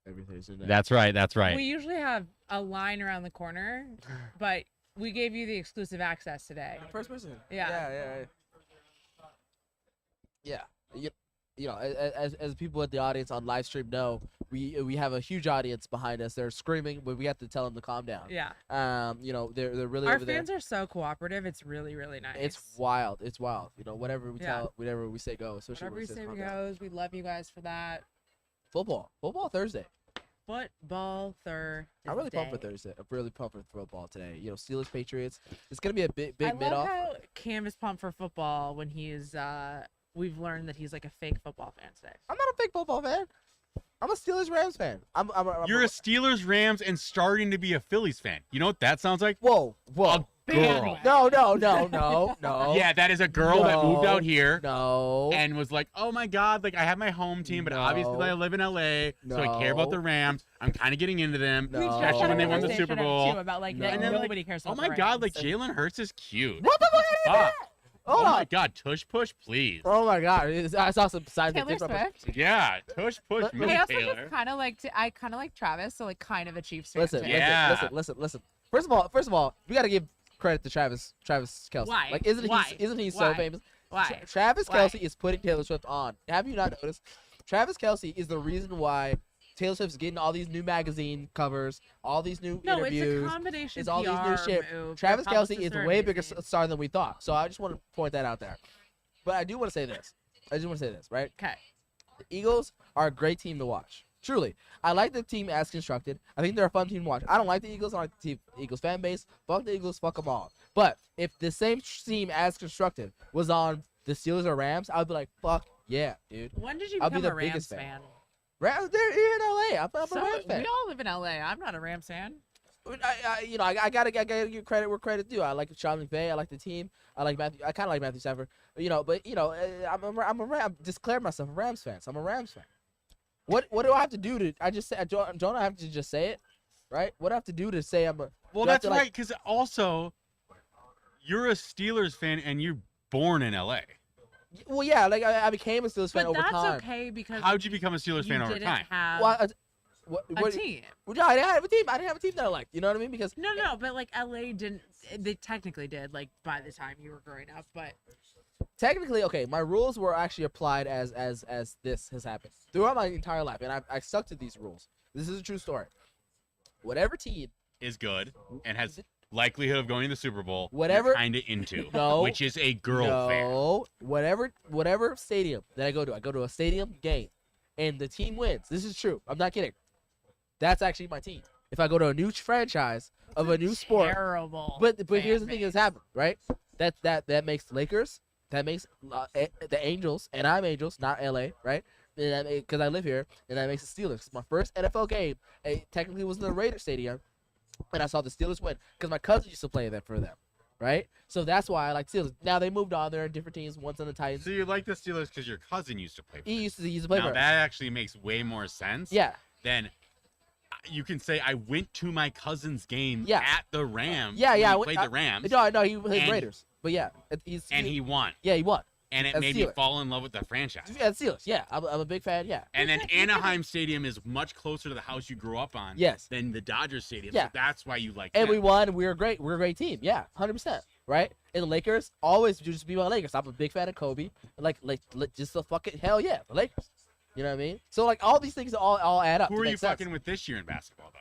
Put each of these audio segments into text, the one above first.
every Thursday night. That's right. That's right. We usually have a line around the corner, but we gave you the exclusive access today. First person. Yeah. Yeah. You know, as people at the audience on live stream know, we have a huge audience behind us. They're screaming, but we have to tell them to calm down. Yeah. You know, they're really Our over there. fans are so cooperative. It's really, really nice. It's wild. It's wild. You know, whatever we Yeah. whatever we say goes. Especially Whatever when you it says say calm down. goes. We love you guys for that. Football Thursday. Football Thursday. I'm really pumped for Thursday. I'm really pumped for football today. You know, Steelers Patriots. It's gonna be a big I mid love off. how Cam is pumped for football when he's we've learned that he's like a fake football fan today. I'm not a big football fan. I'm a Steelers Rams fan. You're a Steelers, Rams, and starting to be a Phillies fan. You know what that sounds like? Whoa. A girl. No. Yeah, that is a girl that moved out here No. and was like, "Oh my God, like I have my home team, but obviously No. I live in LA, so I care about the Rams. I'm kind of getting into them, No. especially when they won the Conversation Super or Bowl." two about like No. that And then, nobody cares Oh about my the God, Rams. like Jalen Hurts is cute. What the fuck is Fuck. that? Hold Oh on. my God, tush push, please. Oh my God. I saw some signs Taylor of different. Swift. Yeah, tush push, Let- me, I also Taylor. just kind of like I kind of like Travis, so like kind of a Chiefs fan. Listen, too. Yeah. listen. First of all, we gotta give credit to Travis Kelce. Why? Like, isn't Why? he so Why? famous? Why? Travis Why? Kelce is putting Taylor Swift on. Have you not noticed? Travis Kelce is the reason why Taylor Swift's getting all these new magazine covers, all these new No, it's interviews. a combination. It's all these new PR shit. move. Travis Their Kelce publicists is a are way bigger amazing. star than we thought. So I just want to point that out there. But I do want to say this. Right? Okay. The Eagles are a great team to watch. Truly. I like the team as constructed. I think they're a fun team to watch. I don't like the Eagles. I like the Eagles fan base. Fuck the Eagles. Fuck them all. But if the same team as constructed was on the Steelers or Rams, I would be like, fuck yeah, dude. When did you I'll be become the a Rams biggest fan. fan? Rams, they're here in LA. I'm So, a Rams fan. we all live in LA. I'm not a Rams fan. I gotta give credit where credit due. I like Sean McVay. I like the team. I like Matthew. I kind of like Matthew Stafford. I'm a Ram. Declare myself a Rams fan. So I'm a Rams fan. What do I have to do to? I just say don't I have to just say it, right? What do I have to do to say I'm a? Well, do I have that's to, like- right, because also, you're a Steelers fan and you're born in LA. Well, yeah, like I became a Steelers fan But over that's time. okay because How'd you become a Steelers you fan over didn't time? have Well, a team. No, I didn't have a team. I didn't have a team that I liked. You know what I mean? Because No, but like LA didn't. They technically did. Like by the time you were growing up, but technically, okay, my rules were actually applied as this has happened throughout my entire life, and I stuck to these rules. This is a true story. Whatever team, Is good and has likelihood of going to the Super Bowl. Whatever- kind of into, No. which is a girl fair. no, whatever stadium that I go to a stadium game, and the team wins. This is true. I'm not kidding. That's actually my team. If I go to a new franchise of a new sport, terrible. but fan here's the thing that's base. happened, right? That makes the Lakers. That makes the Angels, and I'm Angels, not LA, right? Because I live here, and that makes the Steelers. My first NFL game, it technically was in the Raiders Stadium, and I saw the Steelers win because my cousin used to play that for them, right? So that's why I like Steelers. Now they moved on; they're in different teams. One's on the Titans. So you like the Steelers because your cousin used to play for He them. used to play Now for them. that actually makes way more sense. Yeah, Than you can say I went to my cousin's game Yeah. at the Rams. Yeah, when yeah, he I went- played the Rams. no, he played And- Raiders, but yeah, and he won. yeah, he won. And it As made me Steelers. fall in love with the franchise. Yeah, Steelers. Yeah, I'm a big fan. Yeah, And then Anaheim Stadium is much closer to the house you grew up on Yes. than the Dodgers Stadium. Yeah. So that's why you like and them. we won. We were great. We're a great team. Yeah, 100%. Right? And the Lakers always just be my Lakers. I'm a big fan of Kobe. Like just the fucking hell yeah, the Lakers. You know what I mean? So like all these things all add up. Who to are you make sense. fucking with this year in basketball,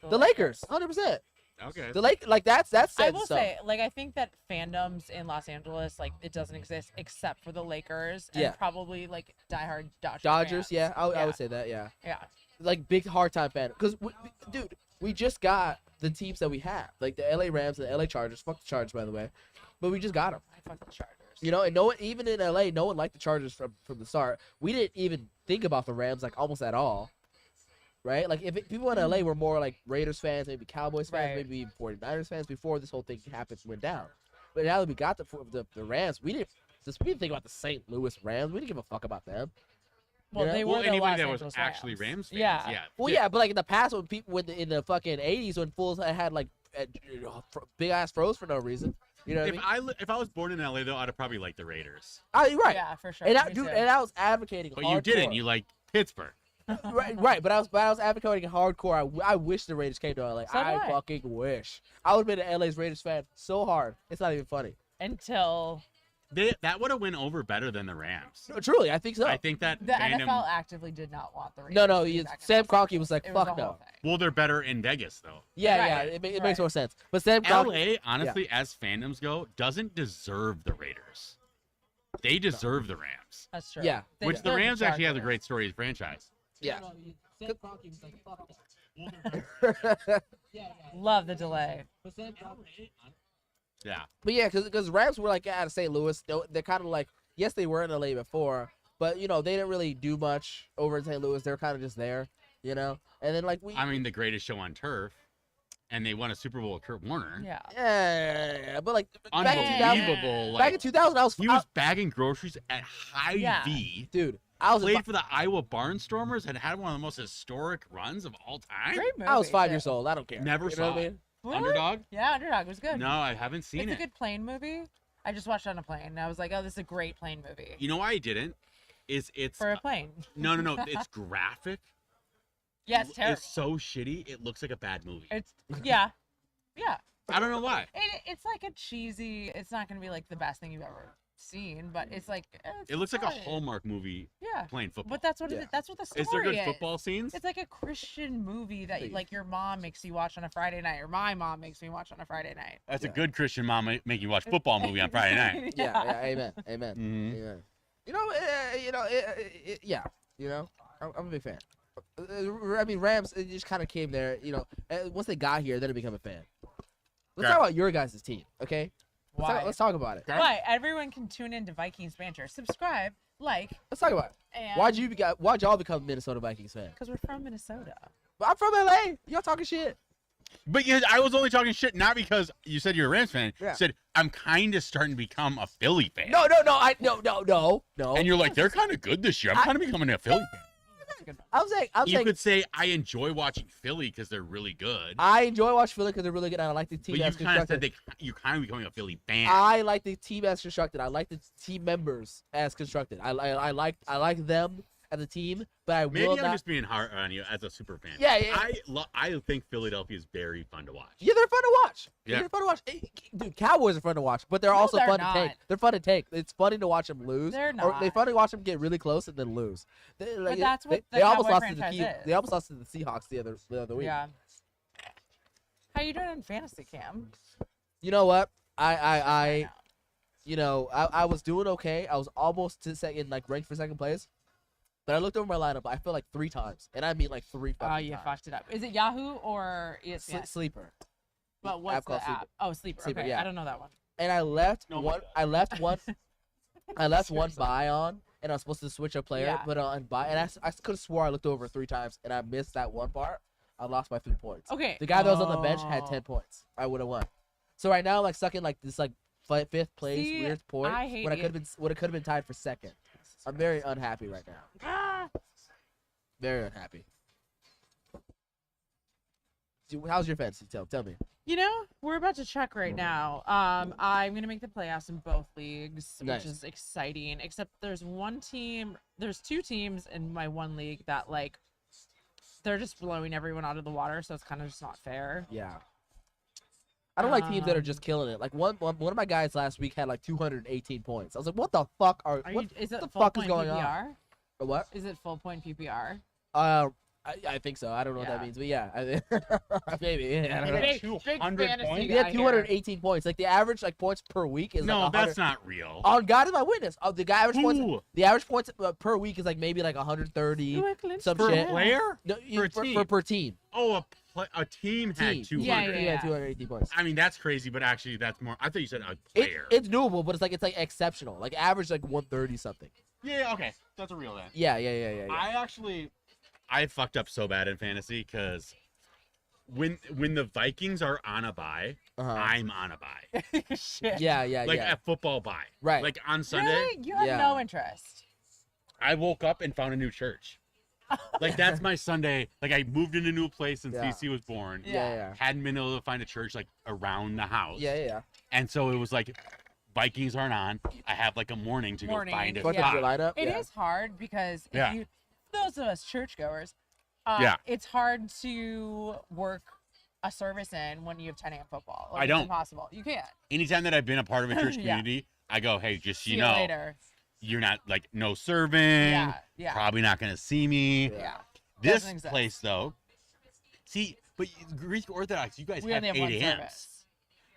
though? The Lakers, 100%. Okay. The that's I said will stuff. say, like, I think that fandoms in Los Angeles, like, it doesn't exist except for the Lakers and Yeah. probably like diehard Dodgers. Dodgers, fans. yeah, I would say that, yeah. Yeah. Like big hard time fan, because dude, we just got the teams that we have, like the LA Rams and the LA Chargers. Fuck the Chargers, by the way, but we just got them. I fuck the Chargers. You know, and no one, even in LA, no one liked the Chargers from the start. We didn't even think about the Rams like almost at all, right? Like if people in LA were more like Raiders fans, maybe Cowboys fans, Right. maybe even 49ers fans before this whole thing happened went down. But now that we got the Rams, we didn't think about the St. Louis Rams. We didn't give a fuck about them. Well, You know? they Well, were the anybody Los that was Angeles actually Rams fans. Yeah. Yeah. Well, yeah, but like in the past, when people in the fucking 80s, when fools had like big ass froze for no reason. You know what I mean? If I was born in LA though, I'd have probably liked the Raiders. Oh, you're right. Yeah, for sure. And Me dude, too. and I was advocating. But you didn't. hardcore. You like Pittsburgh. right. But I was advocating hardcore. I wish the Raiders came to LA. So did I. fucking wish. I would have been an LA's Raiders fan so hard. It's not even funny. Until That would have went over better than the Rams. No, truly, I think so. I think that The fandom. NFL actively did not want the Raiders. No, to be he, back in Sam Los Kroenke was like, Angeles. It was fuck the whole no. thing. Well, they're better in Vegas though. Yeah, Right. it makes Right. more sense. But Sam Kroenke, LA, honestly, as fandoms go, doesn't deserve the Raiders. They deserve the Rams. that's true. Yeah. They Which the deserve Rams actually have a Chargers. great story franchise. yeah. Love the delay. Yeah. But yeah, because Rams were like out of St. Louis. They're kind of like, yes, they were in LA before, but they didn't really do much over in St. Louis. They were kind of just there, And then like I mean, the greatest show on turf, and they won a Super Bowl with Kurt Warner. Yeah. yeah, but like back in 2000, Unbelievable. back in 2000, I was, He was bagging groceries at Hy-Vee. dude, I was Played for the Iowa Barnstormers and had one of the most historic runs of all time. Great movie. I was 5 too. years old. I don't care. Never You know saw what I it. mean? Really? Underdog? Yeah, Underdog was good. No, I haven't seen It's a it. good plane movie. I just watched it on a plane. And I was like, oh, this is a great plane movie. You know why I didn't? It's For a plane. no. It's graphic. Yeah, it's terrible. It's so shitty. It looks like a bad movie. It's yeah. Yeah. I don't know why. It's like a cheesy, it's not going to be like the best thing you've ever seen, but it's like It looks like a fun. Hallmark movie Yeah. playing football. But that's what Yeah. that's what the story Is there good football scenes? It's like a Christian movie that Please. like your mom makes you watch on a Friday night, or my mom makes me watch on a Friday night. That's Yeah. a good Christian mom making you watch football movie on Friday night. Yeah, amen. Mhm. Amen. Yeah. I'm a big fan. I mean, Rams. It just kind of came there. Once they got here, then it became a fan. Let's Yeah. talk about your guys' team, okay? Why? Let's talk about it. Okay. Why? Everyone can tune in to Vikings Banter. Subscribe, like, Let's talk about it. and Why'd y'all become Minnesota Vikings fan? because we're from Minnesota. Well, I'm from LA. Y'all talking shit. But I was only talking shit not because you said you're a Rams fan. Yeah. You said I'm kind of starting to become a Philly fan. No. No. And you're like, they're kind of good this year. I'm kind of becoming a Philly fan. I'm You saying could say I enjoy watching Philly because they're really good. I enjoy watching Philly because they're really good, and I like the team But you as kind of said constructed. you're kind of becoming a Philly fan. I like the team as constructed. I like the team members as constructed. I like them as a team, but I Maybe will I'm not. just being hard on you as a super fan. Yeah. I think Philadelphia is very fun to watch. Yeah, they're fun to watch. Yeah. They're fun to watch. Dude, Cowboys are fun to watch, but they're No, also they're fun not. to take. They're fun to take. It's funny to watch them lose. They're Or they not. fun to watch them get really close and then lose. But that's what the they almost Cowboy lost to the franchise is. They almost lost to the Seahawks the other week. Yeah. How you doing in fantasy, Cam? You know what? I was doing okay. I was almost to second, like ranked for second place. But I looked over my lineup. I feel like 3 times, and I mean like 3 Oh, fucking you times. fucked it up. Is it Yahoo or ESPN? Sleeper. But what's app called the app? Oh, Sleeper. Sleeper, Okay, yeah. I don't know that one. And I left Oh my one. God. I left one. I left one Seriously. buy on, and I was supposed to switch a player, Yeah. but on buy, and I could have swore I looked over 3 times, and I missed that one part. I lost by 3 points. Okay. The guy that was on the bench had Oh. 10 points. I would have won. So right now I'm like stuck in like this like 5th place See, weird point I hate when I could it. have been tied for second. I'm very unhappy right now. Ah. Very unhappy. How's your fantasy? Tell me. You know, we're about to check right now. I'm gonna make the playoffs in both leagues, Nice. which is exciting. Except there's 2 teams in my one league that like they're just blowing everyone out of the water, so it's kind of just not fair. Yeah. I don't like teams that are just killing it. Like one of my guys last week had like 218 points. I was like, what the fuck Are what you? Is it the full fuck is point going on? PPR? what? Is it full point PPR? I think so. I don't know what that Yeah. means, but yeah, maybe. Yeah, I don't know. Big- Big 200 fantasy points? He guy had here. 218 points. Like the average like points per week is No, like 100. that's not real. On God is my witness. The guy average points. Who? The average points per week is like maybe like 130. Some Per shit. player? No, Per team? per team. Oh, a team had Team. 200. Yeah, He had 218 points. I mean, that's crazy, but actually, that's more. I thought you said a It, player. it's doable, but it's like exceptional. Like average like 130 something. Yeah, okay. That's a real then. Yeah. I fucked up so bad in fantasy because when the Vikings are on a bye, Uh-huh. I'm on a bye. Shit. Yeah. Like a football bye. Right. Like on Sunday, Really? You have Yeah. no interest. I woke up and found a new church. Like that's my Sunday. Like I moved in a new place since Yeah. CC was born. Yeah. Hadn't been able to find a church like around the house. Yeah. And so it was like Vikings aren't on. I have like a morning to Morning. go find a Fuck Yeah. up your spot. lineup. It is Yeah. hard because if Yeah. you those of us churchgoers, Yeah. it's hard to work a service in when you have 10 a.m. football. Like, I don't. It's impossible. You can't. Anytime that I've been a part of a church Yeah. community, I go, hey, just so See you you know, later. you're not like no serving. Yeah. Yeah. Probably not gonna see me. Yeah. This Doesn't exist. place though. See, but Greek Orthodox, you guys We have only have 8 one a.m.s. service.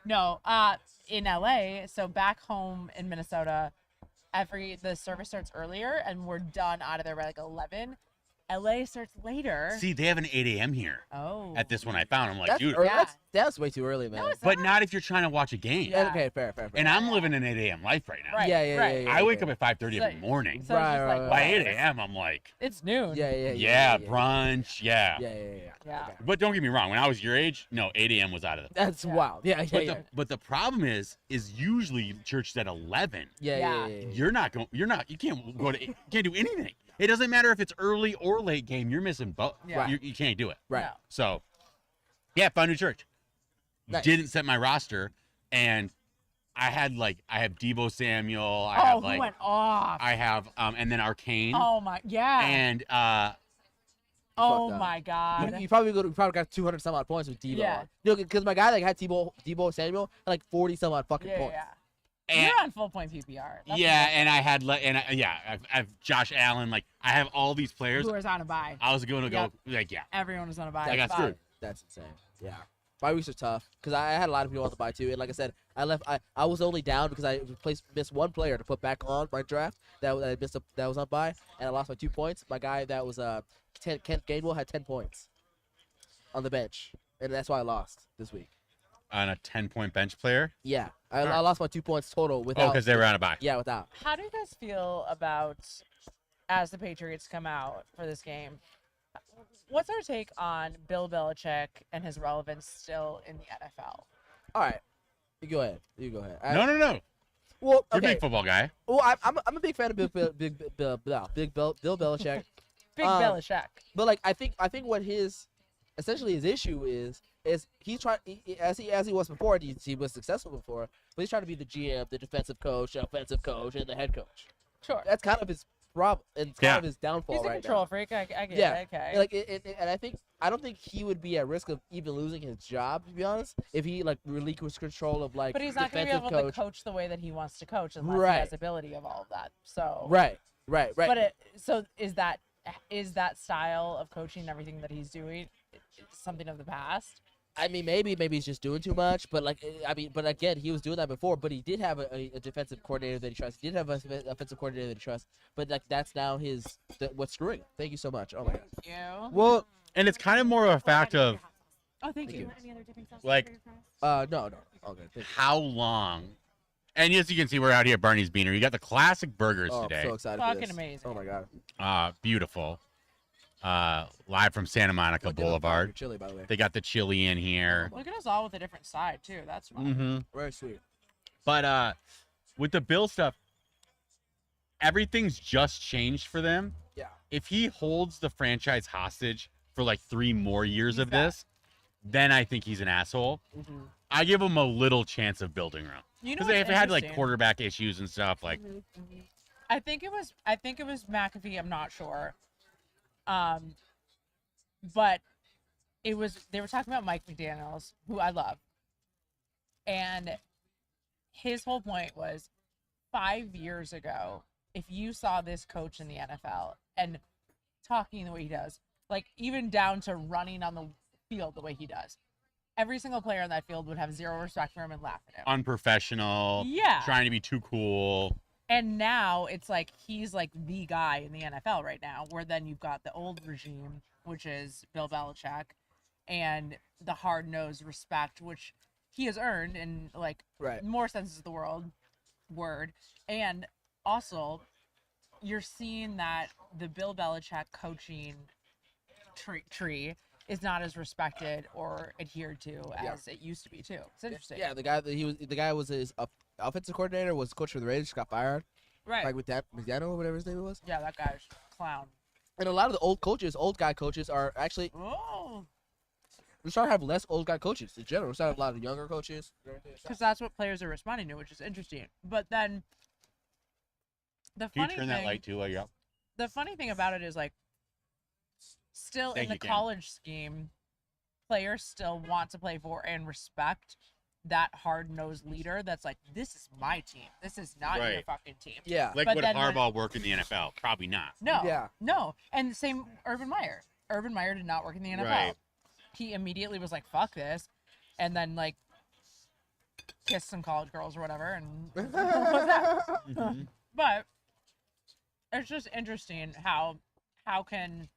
No, in LA, so back home in Minnesota, the service starts earlier and we're done out of there by like 11. LA starts later. See, they have an 8 a.m. here. Oh. At this one I found. I'm like, That's dude. early. Yeah. That's way too early, man. No, it's But not if you're trying to watch a game. Yeah. Okay, fair. And I'm living an 8 a.m. life right now. Right. Yeah. I wake up at 5:30 So- every morning. So it's Right, just right, like, By right. 8 a.m., I'm like, it's noon. Yeah. brunch, yeah. Yeah. Yeah. Okay. But don't get me wrong. When I was your age, no, 8 a.m. was out of the. That's Yeah. wild. Yeah. But the problem is usually church at 11. Yeah. You can't go to, you can't do anything. It doesn't matter if it's early or late game. You're missing both. Yeah. You can't do it. Right. No. So, yeah, found a new church. Nice. Didn't set my roster, and I have Debo Samuel. I Oh, have who like went off? I have and then Arcane. Oh my, yeah. And Oh fucked up. my God. You probably got 200 some odd points with Debo. Yeah. Because my guy that had Debo Samuel had like 40 some odd fucking Yeah, points. yeah. and You're on full point PPR. That's yeah, amazing. and I had I have Josh Allen. Like I have all these players. Who was on a bye? I was going to go Yep. like yeah. Everyone was on a bye. I got Bye. screwed. That's insane. Yeah. Bye weeks are tough because I had a lot of people on the bye too, and like I said, I was only down because I missed one player to put back on my draft that was on bye, and I lost my 2 points. My guy that was Kent Gainwell had 10 points on the bench, and that's why I lost this week. On a 10-point bench player. Yeah, I lost my 2 points total without. Oh, because they were on a bye. Yeah, without. How do you guys feel about as the Patriots come out for this game? What's our take on Bill Belichick and his relevance still in the NFL? All right, you go ahead. No. Well, You're a okay. big football guy. Well, I'm a big fan of Bill Belichick. Big Um, Belichick. But like I think what his issue is he's trying as he was before, and he was successful before, but he's trying to be the GM, the defensive coach, the offensive coach, and the head coach. Sure. That's kind of his problem, and it's kind of his downfall He's a right control now. freak. I get Yeah. it. Okay. Like and I don't think he would be at risk of even losing his job, to be honest, if he like relinquished control of like but he's not going to be defensive able coach. to coach the way that he wants to coach unless Right. he has ability of all of that. So. Right. But so is that style of coaching and everything that he's doing something of the past? I mean, maybe he's just doing too much, but but again, he was doing that before. But he did have a defensive coordinator that he trusts. He did have an offensive coordinator that he trusts. But like that's now what's screwing him. Thank you so much. Oh my god. Thank you. Well, and it's kind of more of a fact of Oh, thank Thank you. you. like No. Okay. Thank you. how long. And as you can see, we're out here at Barney's Beanry. You got the classic burgers Oh, I'm today. so excited for Fucking this. amazing. Oh my god. Beautiful. Live from Santa Monica Look at the Boulevard. chili, by the way. They got the chili in here. Look at us all with a different side too. That's fun. Mm-hmm. Very sweet. But with the Bill stuff, everything's just changed for them. Yeah. If he holds the franchise hostage for like 3 more years He's of back. this, then I think he's an asshole. Mm-hmm. I give him a little chance of building room You know because what's they had like interesting? quarterback issues and stuff. Like, I think it was McAfee. I'm not sure. But they were talking about Mike McDaniels, who I love, and his whole point was 5 years ago, if you saw this coach in the NFL and talking the way he does, like even down to running on the field the way he does, every single player on that field would have zero respect for him and laugh at him. unprofessional, Yeah. trying to be too cool. And now it's like he's like the guy in the NFL right now, where then you've got the old regime, which is Bill Belichick, and the hard-nosed respect, which he has earned in like Right. more senses of the word. And also, you're seeing that the Bill Belichick coaching tree is not as respected or adhered to as it used to be too. It's interesting. Yeah. The guy was his offensive coordinator, was coach for the Raiders, got fired. Right. Like with that McDaniel or whatever his name was. Yeah, that guy's clown. And a lot of the old guy coaches are actually Oh. we're starting to have less old guy coaches in general. We're starting to have a lot of younger coaches. Because that's what players are responding to, which is interesting. But then the Can you funny turn thing, that light too? Like, yeah. the funny thing about it is like still Thank in the you, Cam. college scheme, players still want to play for and respect that hard-nosed leader that's like, this is my team. This is not your Right. fucking team. Yeah. Like, But would then when- Harbaugh work in the NFL? Probably not. No. Yeah. No. And the same Urban Meyer. Urban Meyer did not work in the NFL. Right. He immediately was like, fuck this. And then like kissed some college girls or whatever and Mhm. but it's just interesting how can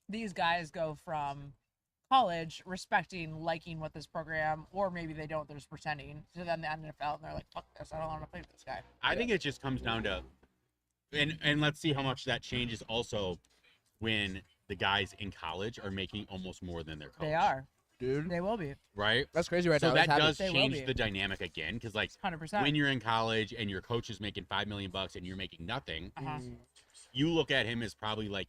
these guys go from college respecting, liking what this program, or maybe they don't, they're just pretending, to then the NFL and they're like, fuck this, I don't want to play with this guy. I think it just comes down to, and let's see how much that changes also when the guys in college are making almost more than their coach. They are. Dude, They will be. Right? that's crazy right So now. that It's happening. does They will change be. the dynamic again, because like 100%. when you're in college and your coach is making $5 million and you're making nothing, Uh-huh. you look at him as probably like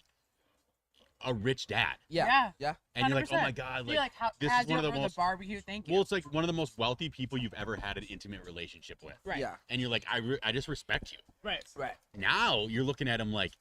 a rich dad, Yeah. and you're like, oh 100%. my god, You're like, like, how, this is had one you of the over most- the barbecue, thank you. well, it's like one of the most wealthy people you've ever had an intimate relationship with, Right. Yeah. and you're like, I just respect you. Right. Right. Now you're looking at him like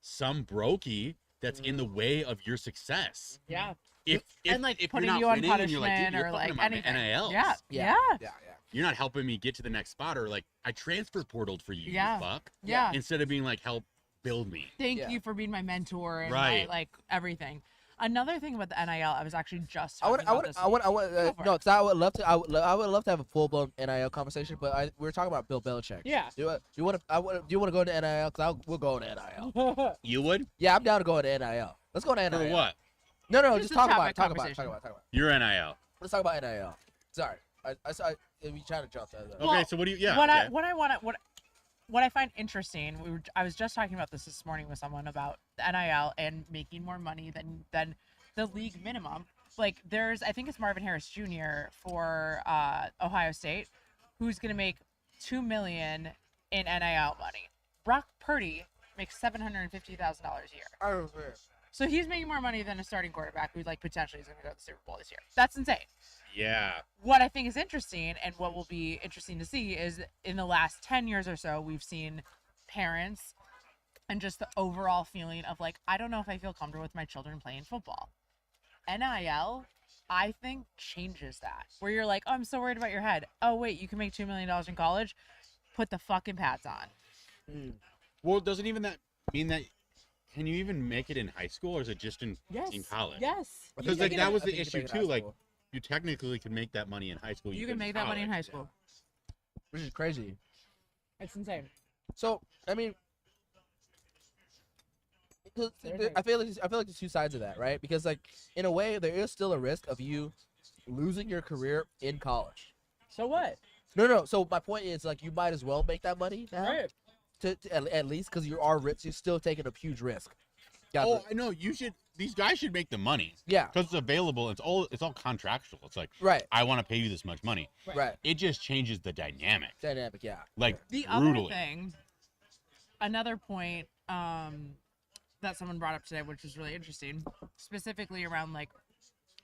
some brokey that's in the way of your success. Yeah. If And, like, if putting you're not you on winning and you're like, dude, punishment you're or, fucking like, my anything. NILs. Yeah. Yeah. Yeah. Yeah. You're not helping me get to the next spot, or like I transfer portaled for you, Yeah. you fuck. Yeah. Instead of being like, help build me. Thank Yeah. you for being my mentor and Right. my, like, everything. Another thing about the NIL, I was actually just I talking would, about this. Go for no, it. because I would love to, I would love to have a full blown NIL conversation, but we were talking about Bill Belichick. Yeah. Do you want to go into NIL? Because we'll go into NIL. You would? Yeah, I'm down to go into NIL. Let's go into NIL. For what? No, Just just a talk about topic it. Talk about it. conversation. Your NIL. Let's talk about NIL. Sorry, I we trying to jump that. Okay, Well, so what do you? Yeah. what okay. what I find interesting, I was just talking about this morning with someone about the NIL and making more money than the league minimum. Like I think it's Marvin Harris Jr. for Ohio State, who's gonna make $2 million in NIL money. Brock Purdy makes $750,000 a year. I don't know. So he's making more money than a starting quarterback who like potentially is going to go to the Super Bowl this year. That's insane. Yeah. What I think is interesting and what will be interesting to see is in the last 10 years or so, we've seen parents and just the overall feeling of like, I don't know if I feel comfortable with my children playing football. NIL, I think, changes that. Where you're like, oh, I'm so worried about your head. Oh, wait, you can make $2 million in college? Put the fucking pads on. Well, doesn't even that mean that? Can you even make it in high school, or is it just in college? Yes. Because You like can that make was I the think you issue can make it in too. high Like school, you technically can make that money in high school. You couldn't can make that money in high college. school. which is crazy. It's insane. So I mean, 'cause I feel like there's two sides of that, right? Because like in a way, there is still a risk of you losing your career in college. So what? No. So my point is like you might as well make that money now, at least because you are rich. You're still taking a huge risk. Oh, I know. You should. These guys should make the money Yeah. because it's available. It's all contractual. It's like Right. I want to pay you this much money. Right. It just changes the dynamic. Dynamic. Yeah. Like The brutally. other thing, another point that someone brought up today, which was really interesting, specifically around like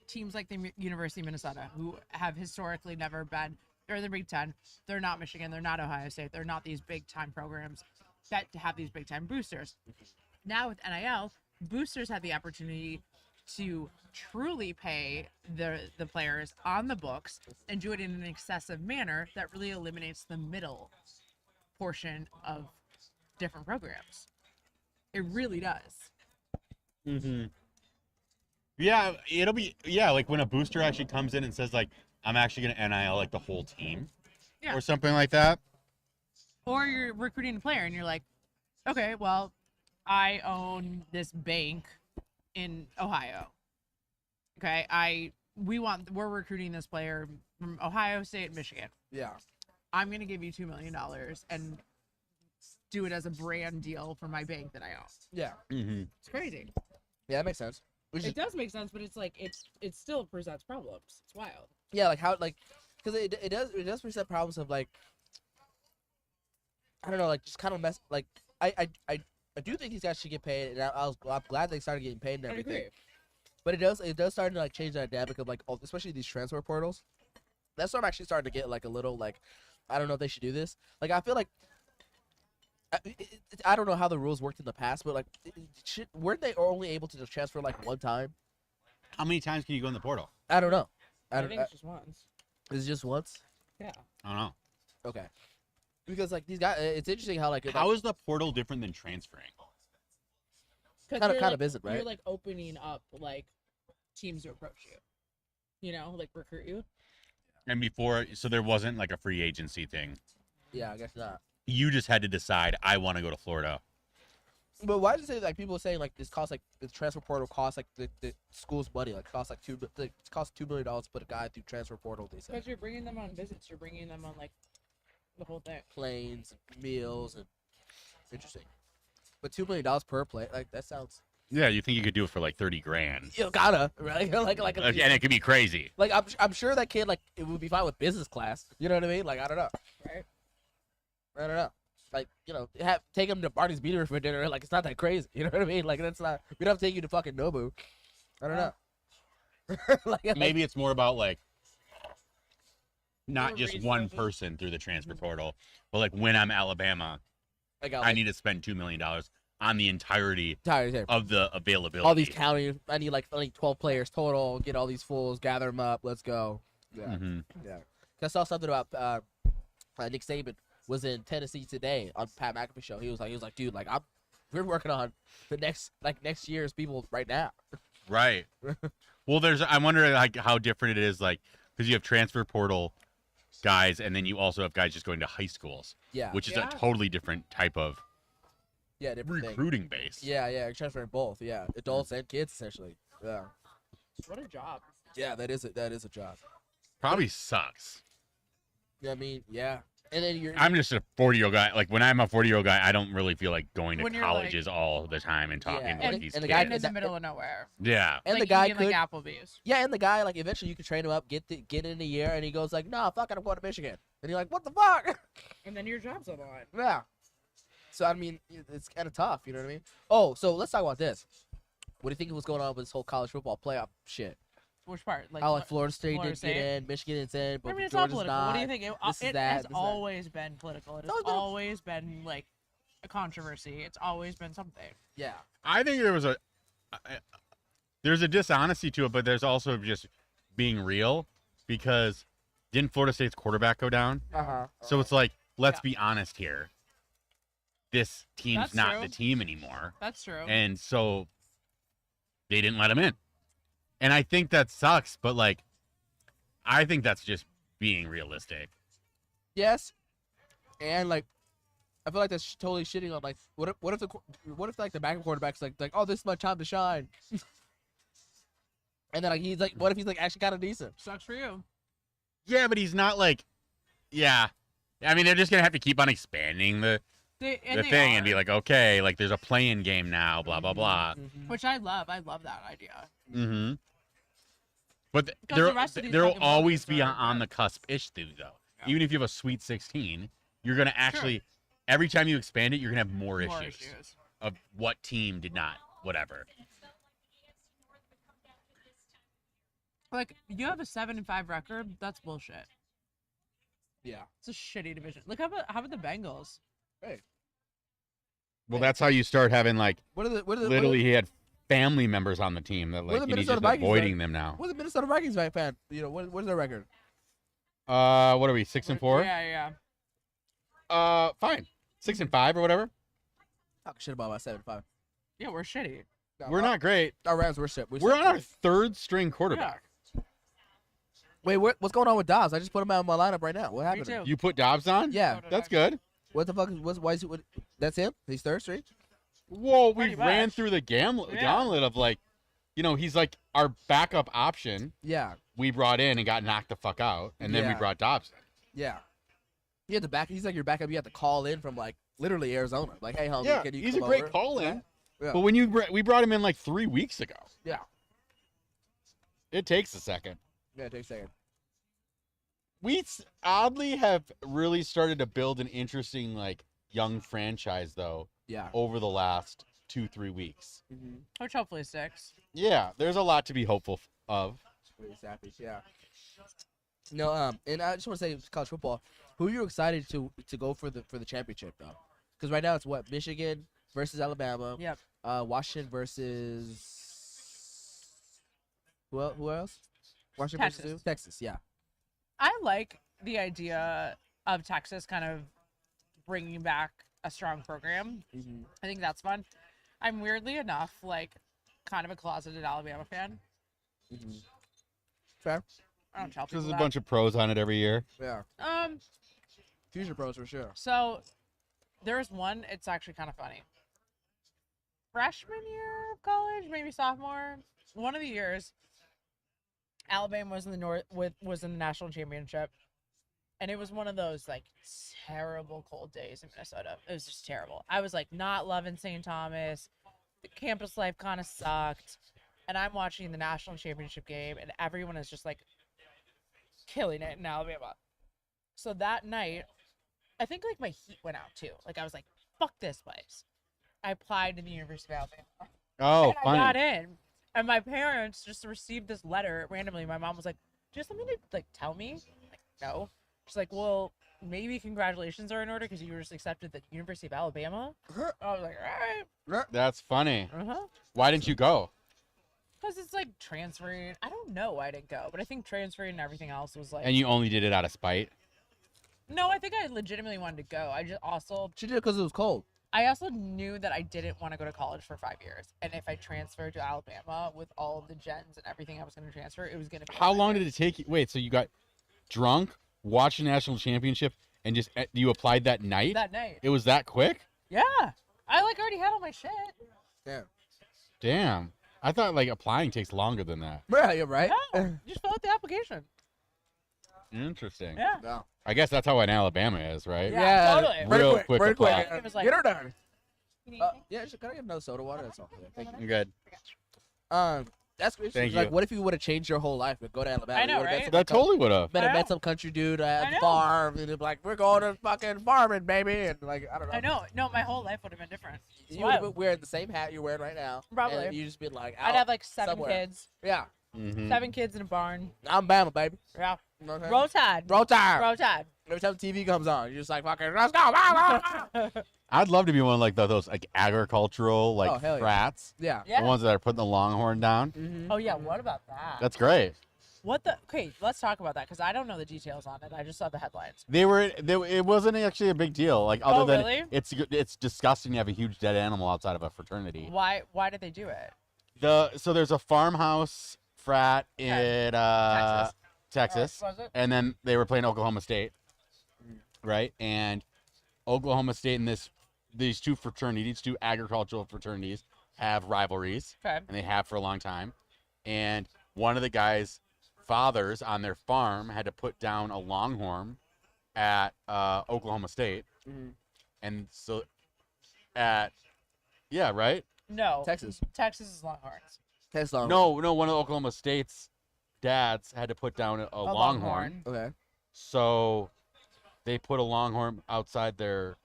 teams like the University of Minnesota, who have historically never been, they're the Big Ten, they're not Michigan, they're not Ohio State, they're not these big time programs that have these big time boosters. Now with NIL, boosters have the opportunity to truly pay the players on the books and do it in an excessive manner that really eliminates the middle portion of different programs. It really does. Mm-hmm. Yeah, it'll be like when a booster actually comes in and says like I'm actually gonna NIL like the whole team, Yeah. or something like that. Or you're recruiting a player and you're like, okay, well, I own this bank in Ohio. Okay, we're recruiting this player from Ohio State and Michigan. Yeah. I'm gonna give you $2 million and do it as a brand deal for my bank that I own. Yeah. Mm-hmm. It's crazy. Yeah. That makes sense. Which is, It does make sense, but it's like it still presents problems. It's wild. yeah, like how like because it does present problems of like I don't know, like just kind of mess like I do think these guys should get paid, and I'm glad they started getting paid and everything. But it does start to like change the dynamic of like especially these transfer portals. That's what I'm actually starting to get like a little like I don't know if they should do this. Like I feel like I don't know how the rules worked in the past, but like, weren't they only able to just transfer like one time? How many times can you go in the portal? I don't know. I think it's just once. Is it just once? Yeah. I don't know. Okay. Because like these guys, it's interesting how like How is the portal different than transferring? kind of isn't, right? You're like opening up like teams to approach you. You know, like recruit you. And before, so there wasn't like a free agency thing. Yeah, I guess not. You just had to decide, I want to go to Florida. But why does it say like people are saying like this costs like the transfer portal costs like the school's money like costs like it costs $2 million to put a guy through transfer portal? They say Because you're bringing them on visits. You're bringing them on like the whole thing. planes, meals, and interesting. But $2 million per play, like that sounds. Yeah, you think you could do it for like 30 grand. You gotta right like And it could be crazy. like I'm sure that kid like it would be fine with business class. You know what I mean? Like I don't know. Right. I don't know. Like, you know, take him to Barney's Beanry for dinner. Like, it's not that crazy. You know what I mean? Like, that's not. We don't have to take you to fucking Nobu. I don't know. like, Maybe it's more about like not More just one resources. person through the transfer portal, but like when I'm Alabama, I got I like, need to spend $2 million on the entirety tired. of the availability. All these counties. I need like only 12 players total. Get all these fools, gather them up. Let's go. Yeah. Mm-hmm. Yeah. I saw something about Nick Saban was in Tennessee today on Pat McAfee show. He was like, dude, like we're working on the next year's people right now. Right. Well, I wonder like how different it is, like because you have transfer portal guys, and then you also have guys just going to high schools, Yeah. which is Yeah. a totally different type of Yeah. Different thing. recruiting base. Yeah. Yeah. You're transferring both. Yeah. Adults and kids essentially. Yeah. What a job. Yeah. That is a job. Probably sucks. Yeah. I mean, yeah. And then you're. I'm just a 40-year-old guy. Like when I'm a 40-year-old guy, I don't really feel like going to When you're, colleges all the time and talking Yeah, to like and- these and the kids. guy- And in the that- middle of nowhere. Yeah. and like the guy eating, could. like Applebee's. Yeah, and the guy like eventually you could train him up, get in a year, and he goes like, "No, fuck it, I'm going to Michigan." And you're like, "What the fuck?" And then your job's on the line. Yeah. So I mean, it's kind of tough. You know what I mean? Oh, so let's talk about this. What do you think was going on with this whole college football playoff shit? Which part? Like, How like Florida State Florida didn't State? get in, Michigan is in, but I mean, it's all Georgia's political. not. What do you think? It, This is it that, has this is that. always been political. It has always been- always been like a controversy. It's always been something. Yeah. I think there's a dishonesty to it, but there's also just being real because didn't Florida State's quarterback go down? Uh-huh. So it's like, let's Yeah. be honest here. This team's That's not true. the team anymore. That's true. And so they didn't let him in. And I think that sucks, but like, I think that's just being realistic. Yes. And like, I feel like that's totally shitting on like, what if like the backup quarterback's like, oh, this is my time to shine. And then like he's like, what if he's like actually kind of decent? Sucks for you. Yeah, but he's not like, yeah. I mean, they're just going to have to keep on expanding the They thing and be are, like, okay, like there's a play-in game now, blah, blah, blah. Mhm. which I love. I love that idea. Mm-hmm. But Because the rest of these there'll fucking always movies be are on the good. cusp-ish thing, though. Yeah. Even if you have a Sweet 16, you're going to actually, every time you expand it, you're going to have more issues of what team did not, whatever. Like you have a 7-5 record. That's bullshit. Yeah. It's a shitty division. Look how about the Bengals? Well, that's how you start having, like, What are the literally he had family members on the team that, What are like, the and he's Minnesota just Vikings avoiding like? them now. What's the Minnesota Vikings fan? You know, what is their record? What are we, 6-4? Yeah. Fine. 6-5 or whatever. Talk shit about my 7-5. Yeah, we're shitty. No, We're not great. Our Rams were shit. We're on our third string quarterback. Wait, what's going on with Dobbs? I just put him out in my lineup right now. What Me happened? too. You put Dobbs on? Yeah. So did That's I. good. What the fuck? Why is he? That's him. He's third string. Whoa, we Pretty ran much. through the Yeah. gauntlet of, like, you know, he's like our backup option. Yeah. We brought in and got knocked the fuck out, and then we Yeah. brought Dobbs in. Yeah. You had to back. He's like your backup. You have to call in from like literally Arizona. Like, hey, homie, Yeah, can you he's a come great over? call in. Yeah. But when we brought him in like 3 weeks ago. Yeah. It takes a second. Yeah, take a second. We oddly have really started to build an interesting, like, young franchise, though, Yeah. over the last 2-3 weeks. Mm-hmm. Which hopefully sticks. Yeah, there's a lot to be hopeful of. Exactly. Yeah. No. And I just want to say college football. Who are you excited to go for the championship though? Because right now it's what, Michigan versus Alabama. Yep. Washington versus who else? Washington versus Texas. who? Texas. Yeah. I like the idea of Texas kind of bringing back a strong program. Mm-hmm. I think that's fun. I'm weirdly enough like kind of a closeted Alabama fan. Mm-hmm. Fair. I don't tell people There's a that. bunch of pros on it every year. Yeah. Future pros for sure. So there's one. It's actually kind of funny. Freshman year of college, maybe sophomore. One of the years, Alabama was in the was in the national championship, and it was one of those like terrible cold days in Minnesota. It was just terrible. I was like not loving St. Thomas. The campus life kind of sucked, and I'm watching the national championship game, and everyone is just like killing it in Alabama. So that night, I think like my heat went out too. Like I was like, "Fuck this place." I applied to the University of Alabama. Oh, And funny. I got in, and my parents just received this letter randomly. My mom was like, "Do you have something to like tell me?" I'm like, no. She's like, "Well, maybe congratulations are in order because you were just accepted at the University of Alabama." I was like, "All right, That's funny. uh-huh." Why didn't you go? Because it's like transferring. I don't know why I didn't go, but I think transferring and everything else was like. And you only did it out of spite? No, I think I legitimately wanted to go. I just also She did it because it was cold. I also knew that I didn't want to go to college for 5 years, and if I transferred to Alabama with all of the gens and everything I was going to transfer, it was going to be. How long did it take you? Wait, so you got drunk, watched the national championship, and just you applied that night? that night? It was that quick? Yeah, I like already had all my shit. Yeah. Damn. I thought like applying takes longer than that. Yeah, you're right. No, just fill out the application. Interesting. Yeah, No. I guess that's how in Alabama is, right? Yeah, totally. Real quick Very quick. apply. It was like- Get her done. You Yeah, can I get another soda water? That's all. Yeah, thank you. I'm good. That's great. Thank Like, you. what if you would have changed your whole life and go to Alabama? I know, You would've met right? some That totally would have. Met, I know. met some country dude at I the know. farm, and they'd be like, "We're going to fucking farming, baby," and like, I don't know. I know. No, my whole life would have been different. It's You would have wild. been wearing the same hat you're wearing right now. Probably. And you just been like, I'd out have like 7 somewhere. kids. Yeah. Mhm. 7 kids in a barn. I'm Bama, baby. Yeah. You know what I'm saying? Roll Tide. Roll Tide. Roll Tide. Every time the TV comes on, you're just like, fucking, let's go. Blah, blah, blah. I'd love to be one of like those like agricultural like Oh, hell yeah. frats. Yeah. Yeah. The ones that are putting the longhorn down. Mm-hmm. Oh yeah. What about that? That's great. What the? Okay, let's talk about that because I don't know the details on it. I just saw the headlines. It wasn't actually a big deal. Like other Oh, than really? it's disgusting to have a huge dead animal outside of a fraternity. Why? Why did they do it? So there's a farmhouse frat in Texas, Was it? and then they were playing Oklahoma State, right? And Oklahoma State and these two fraternities, two agricultural fraternities, have rivalries, Okay. and they have for a long time. And one of the guys' fathers on their farm had to put down a longhorn at Oklahoma State, Mhm. and so right? No. Texas. Texas is Longhorns. Texas long. No, one of Oklahoma State's dads had to put down a longhorn. Okay. So they put a longhorn outside their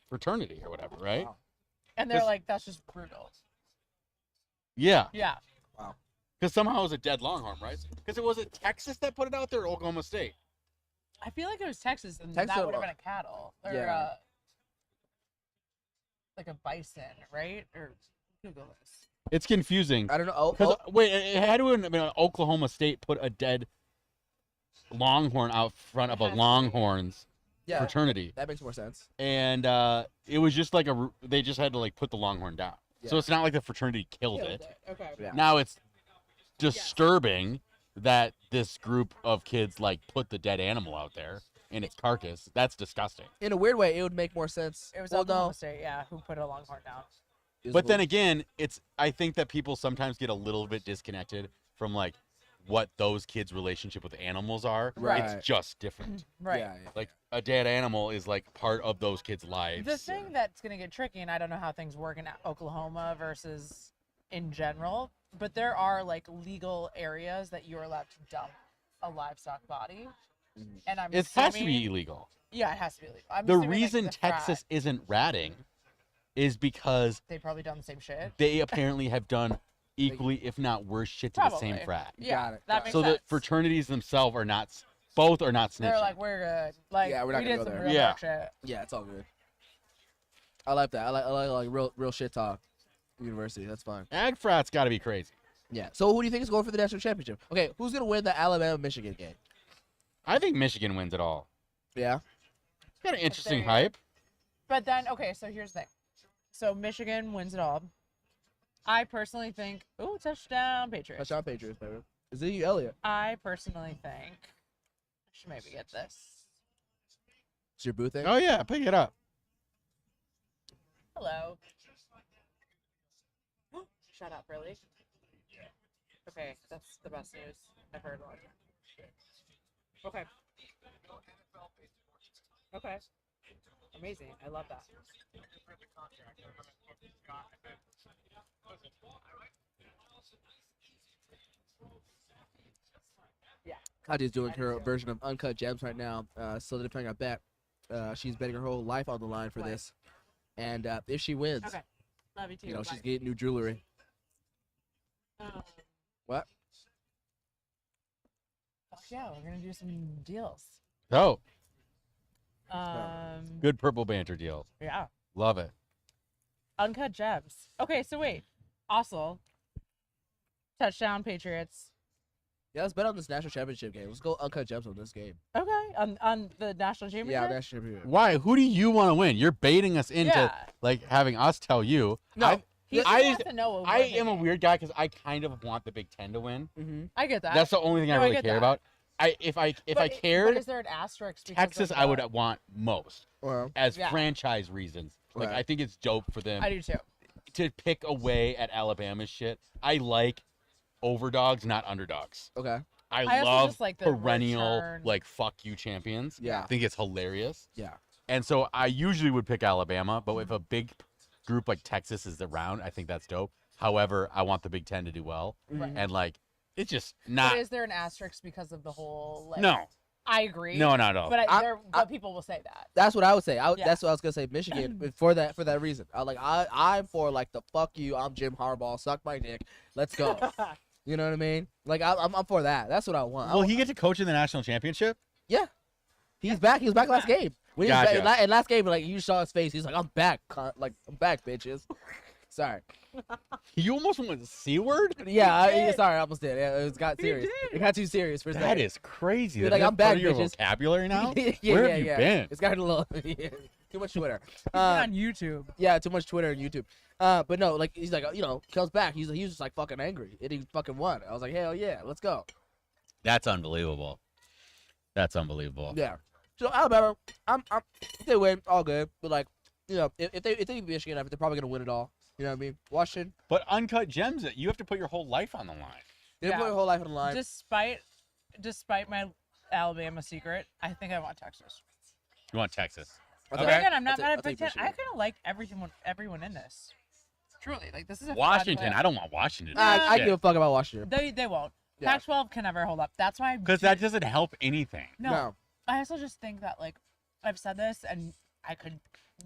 fraternity or whatever, right? Wow. And they're This- like, that's just brutal. Yeah, Yeah. because somehow it was a dead longhorn, right? Because it was Texas that put it out there, or Oklahoma State. I feel like it was Texas, and Texas that or would have what? been a cattle. Or, Yeah. like a bison, right? Or Google this. It's confusing. I don't know. Oh, Because wait, it had to have been Oklahoma State put a dead longhorn out front of It a has to be. Longhorns yeah. fraternity, That makes more sense. and it was just like they just had to like put the longhorn down. So Yeah. it's not like the fraternity killed it. Okay. Yeah. Now it's disturbing that this group of kids like put the dead animal out there in its carcass. That's disgusting. In a weird way, it would make more sense. It was well, Oklahoma no. State, yeah, who put a Longhorn down. It was But then weird. again, I think that people sometimes get a little bit disconnected from like what those kids' relationship with animals are. Right. It's just different. Right. Yeah, yeah. Like a dead animal is like part of those kids' lives. The thing that's going to get tricky, and I don't know how things work in Oklahoma versus in general, but there are like legal areas that you're allowed to dump a livestock body. Mhm. And I'm It has to be assuming- illegal. Yeah, it has to be illegal. I'm The assuming, like, reason the frat, Texas isn't ratting is because they probably done the same shit. they apparently have done equally, if not worse, shit to the same Probably. frat. Yeah, Got it, that got it. makes So sense. the fraternities themselves are both are not snitching. They're like, we're good. Like, Yeah, we're not we gonna did go some there. real Yeah. dark shit. Yeah, it's all good. I like that. I like real shit talk. University. That's fine. Ag frat's got to be crazy. Yeah. So who do you think is going for the national championship? Okay, who's gonna win the Alabama-Michigan game? I think Michigan wins it all. Yeah. It's got an interesting you go. hype. But then, okay, so here's the thing. So Michigan wins it all. I personally think, ooh, touchdown Patriots. Touchdown Patriots, baby. Is it you, Elliot? I personally think I should maybe get this. It's your boo thing. Oh yeah, pick it up. Hello. Shut up, really? Okay, that's the best news I've heard all year. Okay. Okay. Amazing. I love that. Yeah. Katya's doing her version of Uncut Gems right now. Solidifying a bet. She's betting her whole life on the line for Right. this. And if she wins, Okay. Love you too. you know, she's Bye. getting new jewelry. What? Fuck yeah, we're gonna do some deals. Oh, Um. good purple banter deal. Yeah. Love it. Uncut gems. Okay, so wait. Also, touchdown Patriots. Yeah, let's bet on this national championship game. Let's go Uncut Gems on this game. Okay, on the national championship. Yeah, national championship. Why? Who do you want to win? You're baiting us into Yeah. like having us tell you. No. He I wants to know. I am a weird guy because I kind of want the Big Ten to win. Mm-hmm. I get that. That's the only thing I No, I really get care that. about. If I But cared, is there an asterisk? because Texas of I would the- want most Well, as Yeah. franchise reasons. Like Right. I think it's dope for them I do too. to pick away at Alabama's shit. I like overdogs, not underdogs. okay. I I also love just like the perennial return. like fuck you champions. Yeah. I think it's hilarious. Yeah. And so I usually would pick Alabama, but if a big group like Texas is around, I think that's dope. However, I want the Big Ten to do well, Mhm. and like it's just But not. is there an asterisk because of the whole? Like, No, I agree. no, not at all. But I- but people will say that. That's what I would say. Yeah. That's what I was gonna say. Michigan for that reason. I'm for like the fuck you. I'm Jim Harbaugh. Suck my dick. Let's go. You know what I mean? Like I'm for that. That's what I want. Will he get to coach in the national championship? He's back. He was back last game. When he was Gotcha. back, in last game, like you saw his face. He's like, I'm back. Like I'm back, bitches. Sorry. You almost went C word. Yeah. did. Sorry. I almost did. Yeah, it got serious. did. It got too serious for a That second. is crazy. You're Is like, that I'm back, part of your bitches. vocabulary now. yeah, Where yeah, have you yeah. been? It's got a little too much Twitter. on YouTube. Yeah, too much Twitter and YouTube. But no, like he's like, comes back. He was just like fucking angry, and he fucking won. I was like, hell yeah, let's go. That's unbelievable. That's unbelievable. Yeah. So Alabama, if they win, all good. But like, if they beat Michigan, they're probably gonna win it all. You know what I mean? Washington, But uncut gems, you have to put your whole life on the line. they Yeah. put their whole life on the line. Despite my Alabama secret, I think I want Texas. You want Texas? I'll But take- again, I'm not I'll mad at take Big Ten. Michigan. I kind of like everyone in this. Truly, like this is a fun Washington. play. I don't want Washington. I give a fuck about Washington. They won't. Yeah. Pac-12 can never hold up. That's why. Because that doesn't help anything. No. I also just think that like I've said this, and I could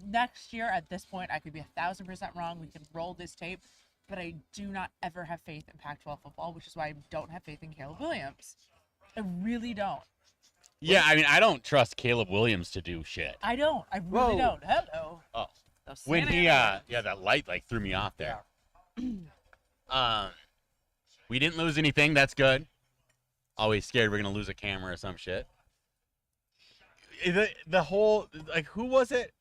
next year at this point I could be 1,000% wrong. We can roll this tape, but I do not ever have faith in Pac-12 football, which is why I don't have faith in Caleb Williams. I really don't. Yeah, I mean, I don't trust Caleb Williams to do shit. I don't. I really Whoa. don't. Hello. Oh. Those When Santa he, Ana- that light like threw me off there. We didn't lose anything. That's good. Always scared we're gonna lose a camera or some shit. The whole like, who was it?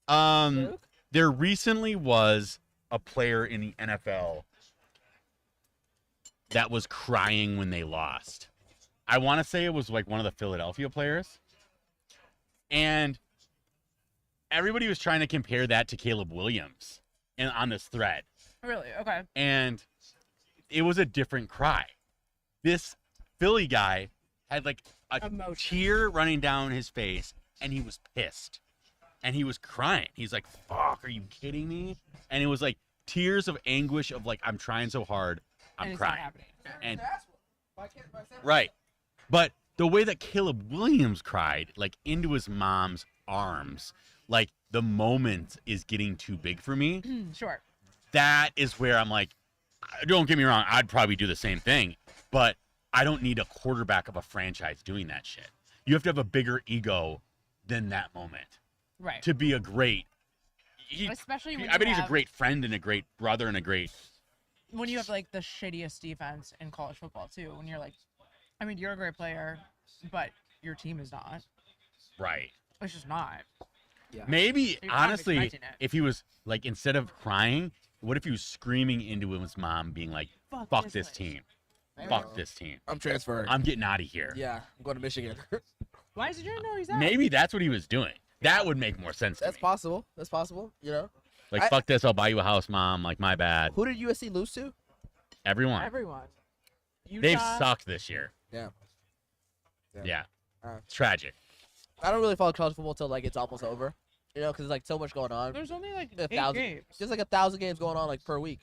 Luke? There recently was a player in the NFL that was crying when they lost. I want to say it was like one of the Philadelphia players. And everybody was trying to compare that to Caleb Williams on this thread. Really? Okay. And it was a different cry. This Philly guy had like a Emotion. tear running down his face, and he was pissed. And he was crying. He's like, fuck, are you kidding me? And it was like tears of anguish of like, I'm trying so hard, And I'm it's not crying. happening. And right. But the way that Caleb Williams cried, like into his mom's arms, like the moment is getting too big for me. Sure. That is where I'm like, don't get me wrong, I'd probably do the same thing, but I don't need a quarterback of a franchise doing that shit. You have to have a bigger ego than that moment Right. to be a great, Especially when I bet you he's a have- great friend and a great brother and a great. when you have like the shittiest defense in college football too. When you're like, I mean, you're a great player, but your team is not. Right. It's just not. Maybe, You're kind of honestly, expecting it. if he was, like, instead of crying, what if he was screaming into his mom, being like, fuck this place. team. There Fuck you go. this team. I'm transferring. I'm getting out of here. Yeah, I'm going to Michigan. Why is he doing? No, he's out. Maybe that's what he was doing. That would make more sense to That's me. possible. That's possible. You know, Like, I- fuck this, I'll buy you a house, mom. Like, my bad. who did USC lose to? Everyone. Everyone. They've Utah- sucked this year. Yeah. Yeah. Yeah. Uh, It's tragic. I don't really follow college football till like it's almost over. You know, because there's like so much going on. There's only like 1,000 8 games. There's like 1,000 games going on like per week.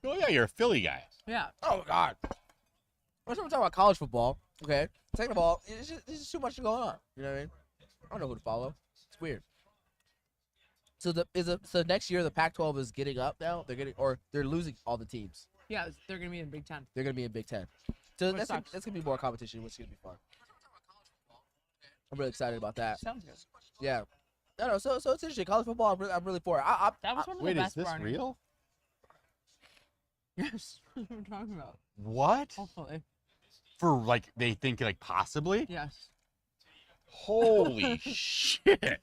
Oh, yeah, you're a Philly guy. Yeah. Oh God. First time we're talking about college football. Okay. Second of all, it's just too much going on. You know what I mean? I don't know who to follow. It's weird. So so next year the Pac-12 is getting up now. They're losing all the teams. Yeah, they're gonna be in Big Ten. They're gonna be in Big Ten. So Which that's sucks. gonna be more competition, which is gonna be fun. I'm really excited about that. Sounds good. Yeah. No. So it's interesting. College football. I'm really for it. That was one of Wait, the is best. this Barney. real? Yes. What we're talking about. What? Hopefully. For, like, they think, like, possibly? Yes. Holy shit.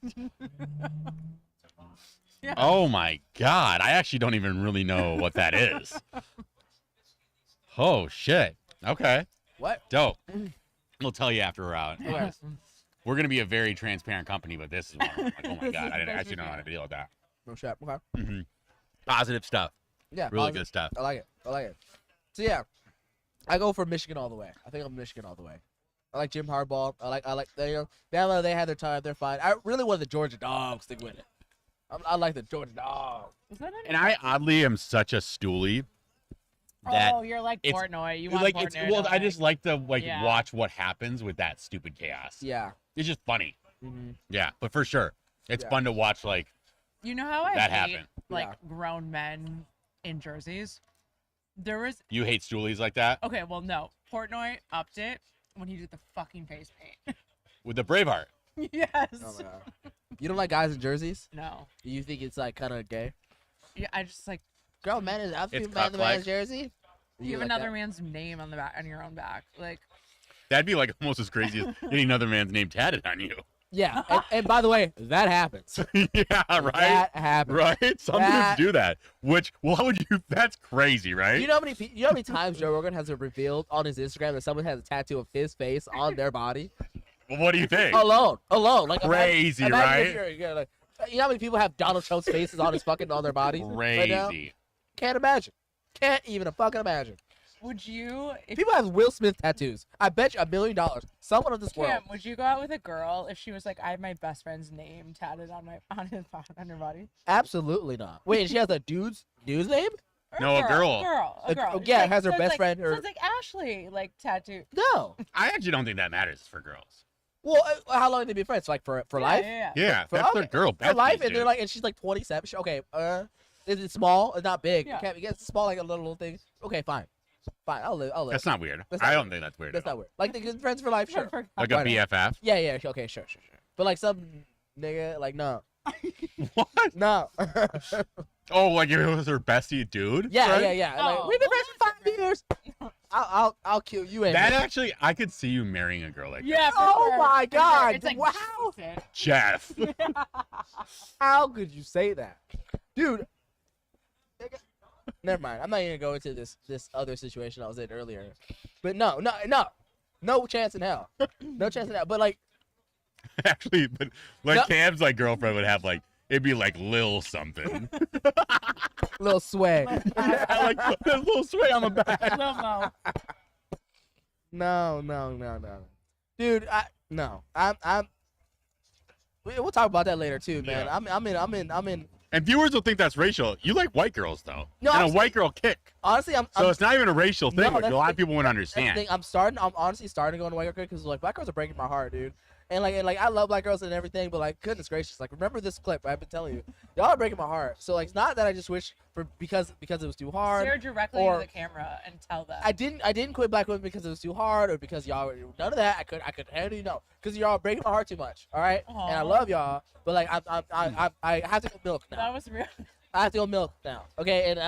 Yeah. Oh, my God. I actually don't even really know what that is. Oh, shit. Okay. What? Dope. We'll tell you after we're out. Okay. We're going to be a very transparent company, but this is one. Like, oh, my This God. is I didn't the actually know how to deal with that. No shot. Okay. Hmm. Positive stuff. Yeah. Really positive. good stuff. I like it. I like it. So yeah, I go for Michigan all the way. I think I'm Michigan all the way. I like Jim Harbaugh. I like they they had their time. They're fine. I really want the Georgia Dogs to win it. I like the Georgia Dogs. Is that And I oddly am such a stoolie that oh, you're like it's- Portnoy. You want like Portnoy it's to well, I win. just like to Yeah. watch what happens with that stupid chaos. Yeah. It's just funny. Mm-hmm. Yeah, but for sure, it's Yeah. fun to watch. Like You know how I that hate happened. like Yeah. grown men in jerseys? There was You hate stoolies like that okay, well no. Portnoy upped it when he did the fucking face paint. with the Braveheart. yes. Oh my god. You don't like guys in jerseys? No. You think it's like kind of gay? Yeah, I just like Girl, man is It's man the cuck-like. man's jersey. you have like another that? man's name on the back on your own back. Like That'd be like almost as crazy as getting another man's name tatted on you. Yeah. And by the way, that happens. Yeah, right. That happens. Right. Some That- dudes do that. Which, why would you? That's crazy, right? You know how many times Joe Rogan has it revealed on his Instagram that someone has a tattoo of his face on their body? Well, what do you think? Alone. Like Crazy, imagine right? if you're like, you know how many people have Donald Trump's faces on his fucking on their bodies? Right now? Crazy. Can't imagine. Can't even fucking imagine. would you if People have Will Smith tattoos. I bet you $1 million. Someone of this world. Cam, would you go out with a girl if she was like, I have my best friend's name tatted on her body? Absolutely not. Wait, she has a dude's name? Or No, a girl. A girl. Yeah, Like, has her so it's best like- friend So or it's like Ashley, like tattoo. no. I actually don't think that matters for girls. Well, how long did they be friends? Like for life? Yeah. Yeah, For- that's their okay, girl. For life, besties, and they're dude. like, and she's like 27. Okay, is it small? It's not big. Yeah. It can't be. It's small, like a little thing. Okay, fine. I'll live. That's not weird. That's I not don't think that's weird. That's at all. not weird. Like they're friends for life, sure. Like a Why not? BFF. Yeah. Okay, sure. But like some nigga, like no, What? no. Oh, like if it was her bestie dude? yeah. Right? Like, Oh, we've been well, friends for 5 years. I'll kill you. And That me. actually, I could see you marrying a girl like Yeah. for Oh sure, my for sure. God, It's like, wow. Jesus. that. Jeff. How could you say that, dude? Never mind. I'm not even gonna go into this other situation I was in earlier. But no chance in hell. No chance in hell. But like, Actually, but like No. Cam's like girlfriend would have like, it'd be like Lil something. little sway. Like this little sway on the back. Slow-mo. No. Dude, I'm. We'll talk about that later too, man. Yeah. I'm in. And viewers will think that's racial. You like white girls though. No, and I'm a white girl kick. Honestly, I'm. So it's not even a racial thing, No, which a that's lot the- of people wouldn't That's the understand. thing. I'm honestly starting to go on white girl because like black girls are breaking my heart, dude. And like I love black girls and everything, but like goodness gracious, like remember this clip I've been telling you, y'all are breaking my heart. So like it's not that I just wish for because it was too hard. Stare directly or- into the camera and tell them. I didn't quit black women because it was too hard or because y'all none of that. I could handle because y'all are breaking my heart too much. All right, and I Aw. love y'all, but like I have to go milk now. That was real. I have to go milk now. Okay, and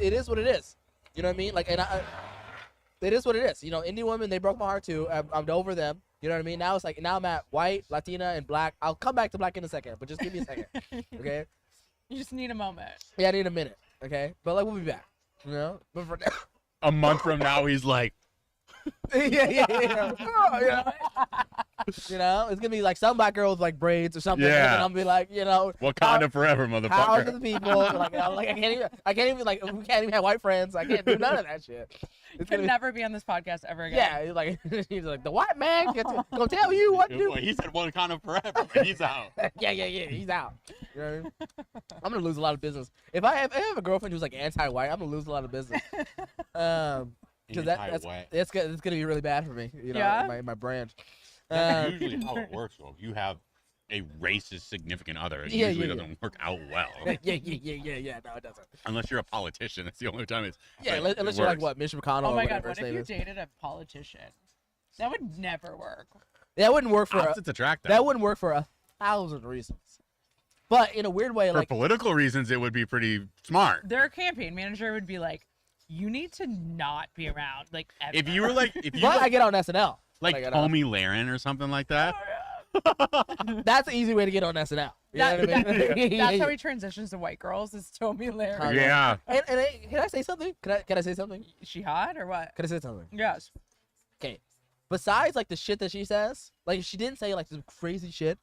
it is what it is. You know what I mean? Like it is what it is. You know, Indian women, they broke my heart too. I'm over them. You know what I mean? Now it's like, now I'm at white, Latina, and black. I'll come back to black in a second, but just give me a second. Okay? You just need a moment. Yeah, I need a minute. Okay? But like, we'll be back. You know? But for now. A month from now, he's like, yeah. Oh, yeah. You know? It's going to be like some black girl with like braids or something. Yeah. And I'll be like, you know. Wakanda forever, How are motherfucker. the people? Like I can't even, like, we can't even have white friends. I can't do none of that shit. You It's can gonna be, never be on this podcast ever again. yeah, he's like, the white man gonna tell you what to do. He said Wakanda forever, and he's out. yeah, he's out. You know what I mean? I'm gonna lose a lot of business if I have a girlfriend who's like anti-white. I'm gonna lose a lot of business. Because it's gonna be really bad for me. You know, Yeah? my brand. That's usually how it works, though. If you have a racist significant other, it Yeah, usually yeah. doesn't work out well. yeah. No, it doesn't. Unless you're a politician, it's the only time it's. Yeah, like, unless it you're like works. what Mitch McConnell Oh or my god, whatever what his if name you is. dated a politician? That would never work. That wouldn't work for Opposites attract them. that wouldn't work for 1,000 reasons. But in a weird way, For like political reasons, it would be pretty smart. Their campaign manager would be like, "You need to not be around." Like, ever. If you were like, if you but were I get on SNL. like Like, Tommy Lahren or something like that, That's an easy way to get on SNL. You know what I mean? That's how he transitions to white girls. Is Tommy Larry? yeah. And can I say something? Can I say something? Is she hot or what? Can I say something? Yes. Okay. Besides like the shit that she says, like if she didn't say like some crazy shit,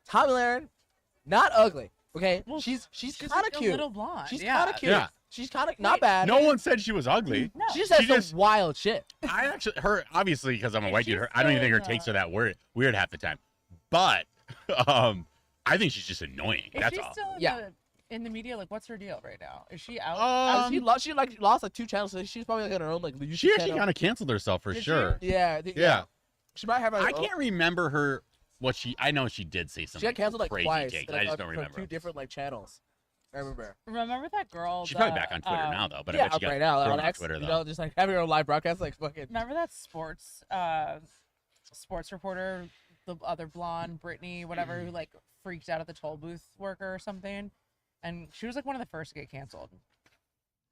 Tommy Lahren, not ugly. Okay, Well, she's kind like of a cute. little blonde. She's yeah. kind of cute. Yeah. She's kind of not Wait, bad. No one said she was ugly. No. She just said she some just- wild shit. I actually, her obviously because I'm a If white dude. she's I don't even think her still in takes are that weird half the time. But I think she's just annoying. Is That's she all. still Yeah. in the media? Like, what's her deal right now? Is she out? Um, She lost like 2 channels. So she's probably like on her own like YouTube She actually channel. kind of canceled herself for Did she? sure. Yeah. Yeah. She might have. I can't remember her. What she? I know she did say She something. got canceled like crazy twice. takes. like, I just don't for remember. 2 different like channels. I remember. Remember that girl? She's probably back on Twitter now though. But I bet she got right now thrown on off X. Twitter You though. know, just like having her own live broadcast, like fucking. Remember that sports reporter, the other blonde, Brittany, whatever, who like freaked out at the toll booth worker or something, and she was like one of the first to get canceled.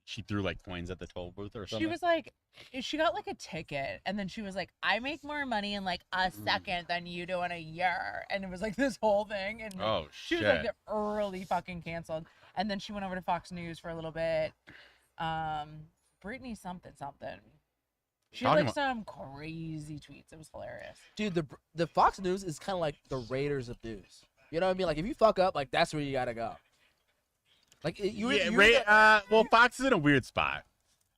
She threw like coins at the toll booth or something. She was like, she got like a ticket, and then she was like, "I make more money in like a second than you do in a year," and it was like this whole thing, and Oh she shit. was like early fucking canceled, and then she went over to Fox News for a little bit. Brittany something. She had Talking like some crazy tweets. It was hilarious. Dude, the Fox News is kind of like the Raiders of news. You know what I mean? Like if you fuck up, like that's where you gotta go. Like well, Fox is in a weird spot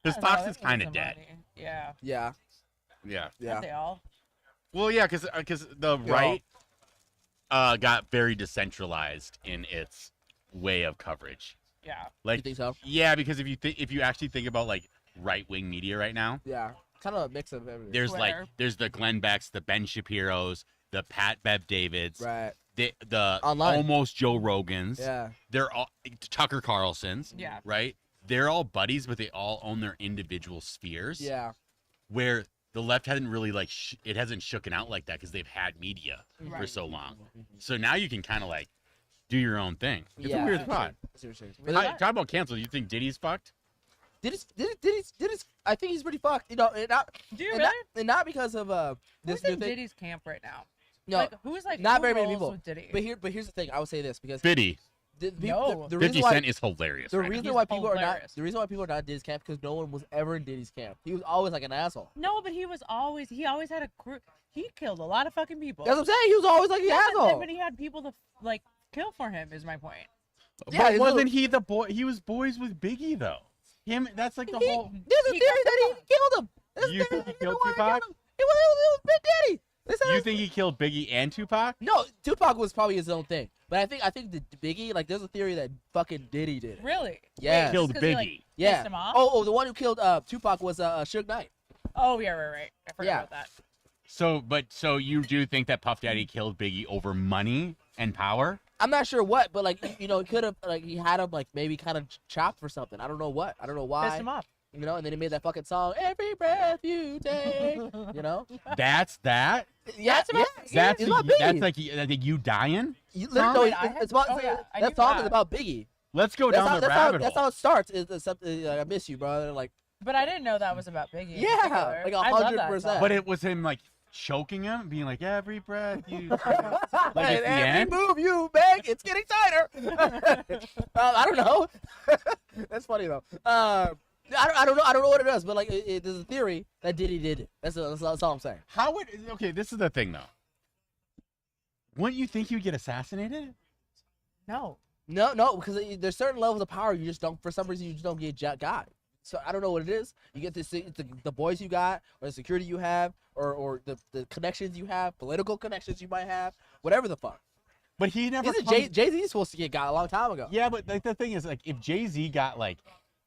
because I don't know, Fox they is need kind of some dead. money. Yeah. yeah, Yeah. Aren't they all? Well, yeah, because the Yeah. right got very decentralized in its way of coverage. Yeah. you Like, think so? yeah, because if you actually think about like right wing media right now, Yeah, kind of a mix of everything. Twitter. there's the Glenn Becks, the Ben Shapiro's, the Pat Bev Davids, Right. the Online. almost Joe Rogans. Yeah. They're all Tucker Carlson's. Yeah. Right. They're all buddies, but they all own their individual spheres. Yeah. Where the left hasn't really like it hasn't shooken out like that because they've had media for Right. so long. So now you can kind of like do your own thing. It's Yeah. a weird Yeah. spot. Seriously. But But that- Talk about cancel. You think Diddy's fucked? Diddy's, I think he's pretty fucked. You know, and not, Do you and really? not, and not because of this Who's new in thing. Diddy's camp right now? No, Like, who's like not who very many rolls people. with Diddy? but here's the thing. I would say this because Biddy. No. the 50 reason why Cent is hilarious. the right now. reason He's why people are not hilarious. the reason why people are not in Diddy's camp because no one was ever in Diddy's camp. He was always like an asshole. No, but he always had a crew. He killed a lot of fucking people. That's what I'm saying. He was always like an Yeah, asshole. but he had people to like kill for him. Is my point. Yeah, But he's wasn't little- he the boy? He was boys with Biggie though. Him. That's like the whole. There's a He theory killed that he Tupac. killed him. There's a You theory think he that killed wanted to kill Tupac? him. It was Big Daddy. They said You think he killed Biggie and Tupac? No, Tupac was probably his own thing. But I think the Biggie, like, there's a theory that fucking Diddy did it. Really? Yeah. Wait, Killed just 'cause he, like, Biggie. Yeah. pissed him off? Oh, the one who killed Tupac was Suge Knight. Oh yeah, right. I forgot Yeah. about that. So you do think that Puff Daddy killed Biggie over money and power? I'm not sure what, but like he could have like he had him like maybe kind of chopped for something. I don't know what. I don't know why. Pissed him off. And then he made that fucking song, "Every Breath You Take." That's that. Yeah, That's it's about Biggie. that's like you dying. No, Wait, I had- it's about oh, yeah, I that knew song that. is about Biggie. Let's go down the rabbit That's hole. how it starts. Is something like, "I miss you, brother." Like, But I didn't know that was about Biggie. in Yeah, particular. like I love that 100%. song. But it was him like choking him, being like every breath you. Like at the every end? move you make, it's getting tighter. I don't know. That's funny though. I don't know. I don't know what it does, but like, there's a theory that Diddy did it. That's all I'm saying. How would okay? This is the thing though. Wouldn't you think you'd get assassinated? No. No, because there's certain levels of power you just don't. For some reason, you just don't get got. So I don't know what it is. You get the boys you got, or the security you have, or the connections you have, political connections you might have, whatever the fuck. But he never. Isn't comes- Jay-Z supposed to get got a long time ago? Yeah, but like the thing is, like, if Jay-Z got like,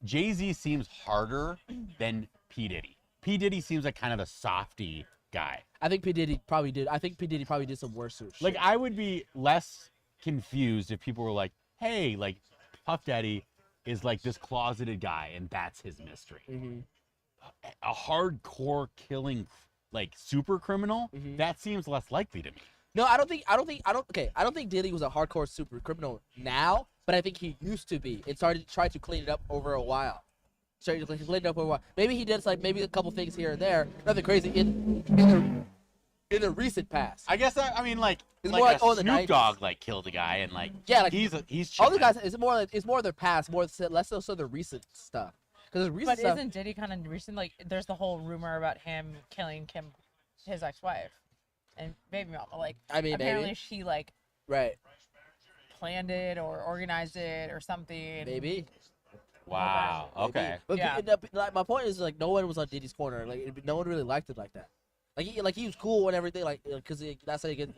Jay-Z seems harder than P Diddy. P Diddy seems like kind of the softy guy. I think P Diddy probably did. I think P Diddy probably did some worse shit. Like, I would be less confused if people were like, hey, like, Puff Daddy is like this closeted guy, and that's his mystery. Mm-hmm. A hardcore killing, like, super criminal, Mhm. that seems less likely to me. No, I don't think Diddy was a hardcore super criminal now, but I think he used to be. It tried to clean it up over a while. Maybe he did maybe a couple things here and there, nothing crazy in the recent past. I guess I mean like It's like more like, a oh, in the Snoop 90s. Dogg like killed a guy and like Yeah, like he's all the chilling. guys. It's more their past, less so the recent stuff. Because the recent But stuff. isn't Diddy kind of recent? Like, there's the whole rumor about him killing his ex-wife, and baby mama. Like, I mean, apparently maybe. she like Right. planned it or organized it or something. Maybe. Wow. Maybe. Okay. But Yeah. like, my point is like no one was on Diddy's corner. Like no one really liked it like that. Like he was cool and everything. Like because that's how you get.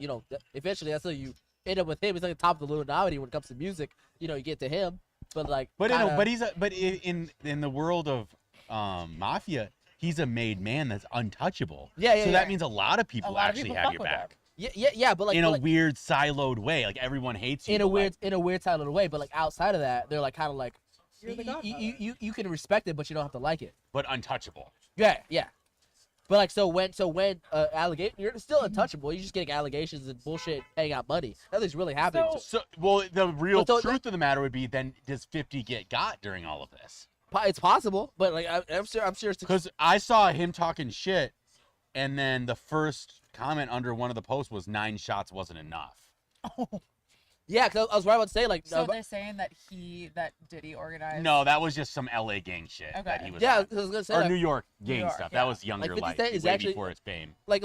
Eventually that's how you end up with him. He's like the top of the Illuminati when it comes to music. You get to him. But like. But kinda, in the world of mafia, he's a made man that's untouchable. Yeah. So that means a lot of A people lot of actually people have fuck your with back Yeah. But like in but a like, weird siloed way. Like everyone hates you. in a but, weird side of the way. But like outside of that, they're like kind of like. You're the godfather. You can respect it, but you don't have to like it. but untouchable. Yeah. But like so when allegation, you're still untouchable. You're just getting allegations and bullshit, paying out money. Nothing's really happening. So- So the real But so- truth of the matter would be then does 50 get got during all of this? It's possible, but like I'm sure it's Because I saw him talking shit, and then the first comment under one of the posts was 9 shots wasn't enough. yeah. Cause I was right about to say like So they're saying that Diddy organized. No, that was just some LA gang shit that Okay. he was yeah. on. 'Cause I was gonna say Or like, New York gang York, stuff. yeah. That was younger 50 life, Cent is way actually- before his fame. like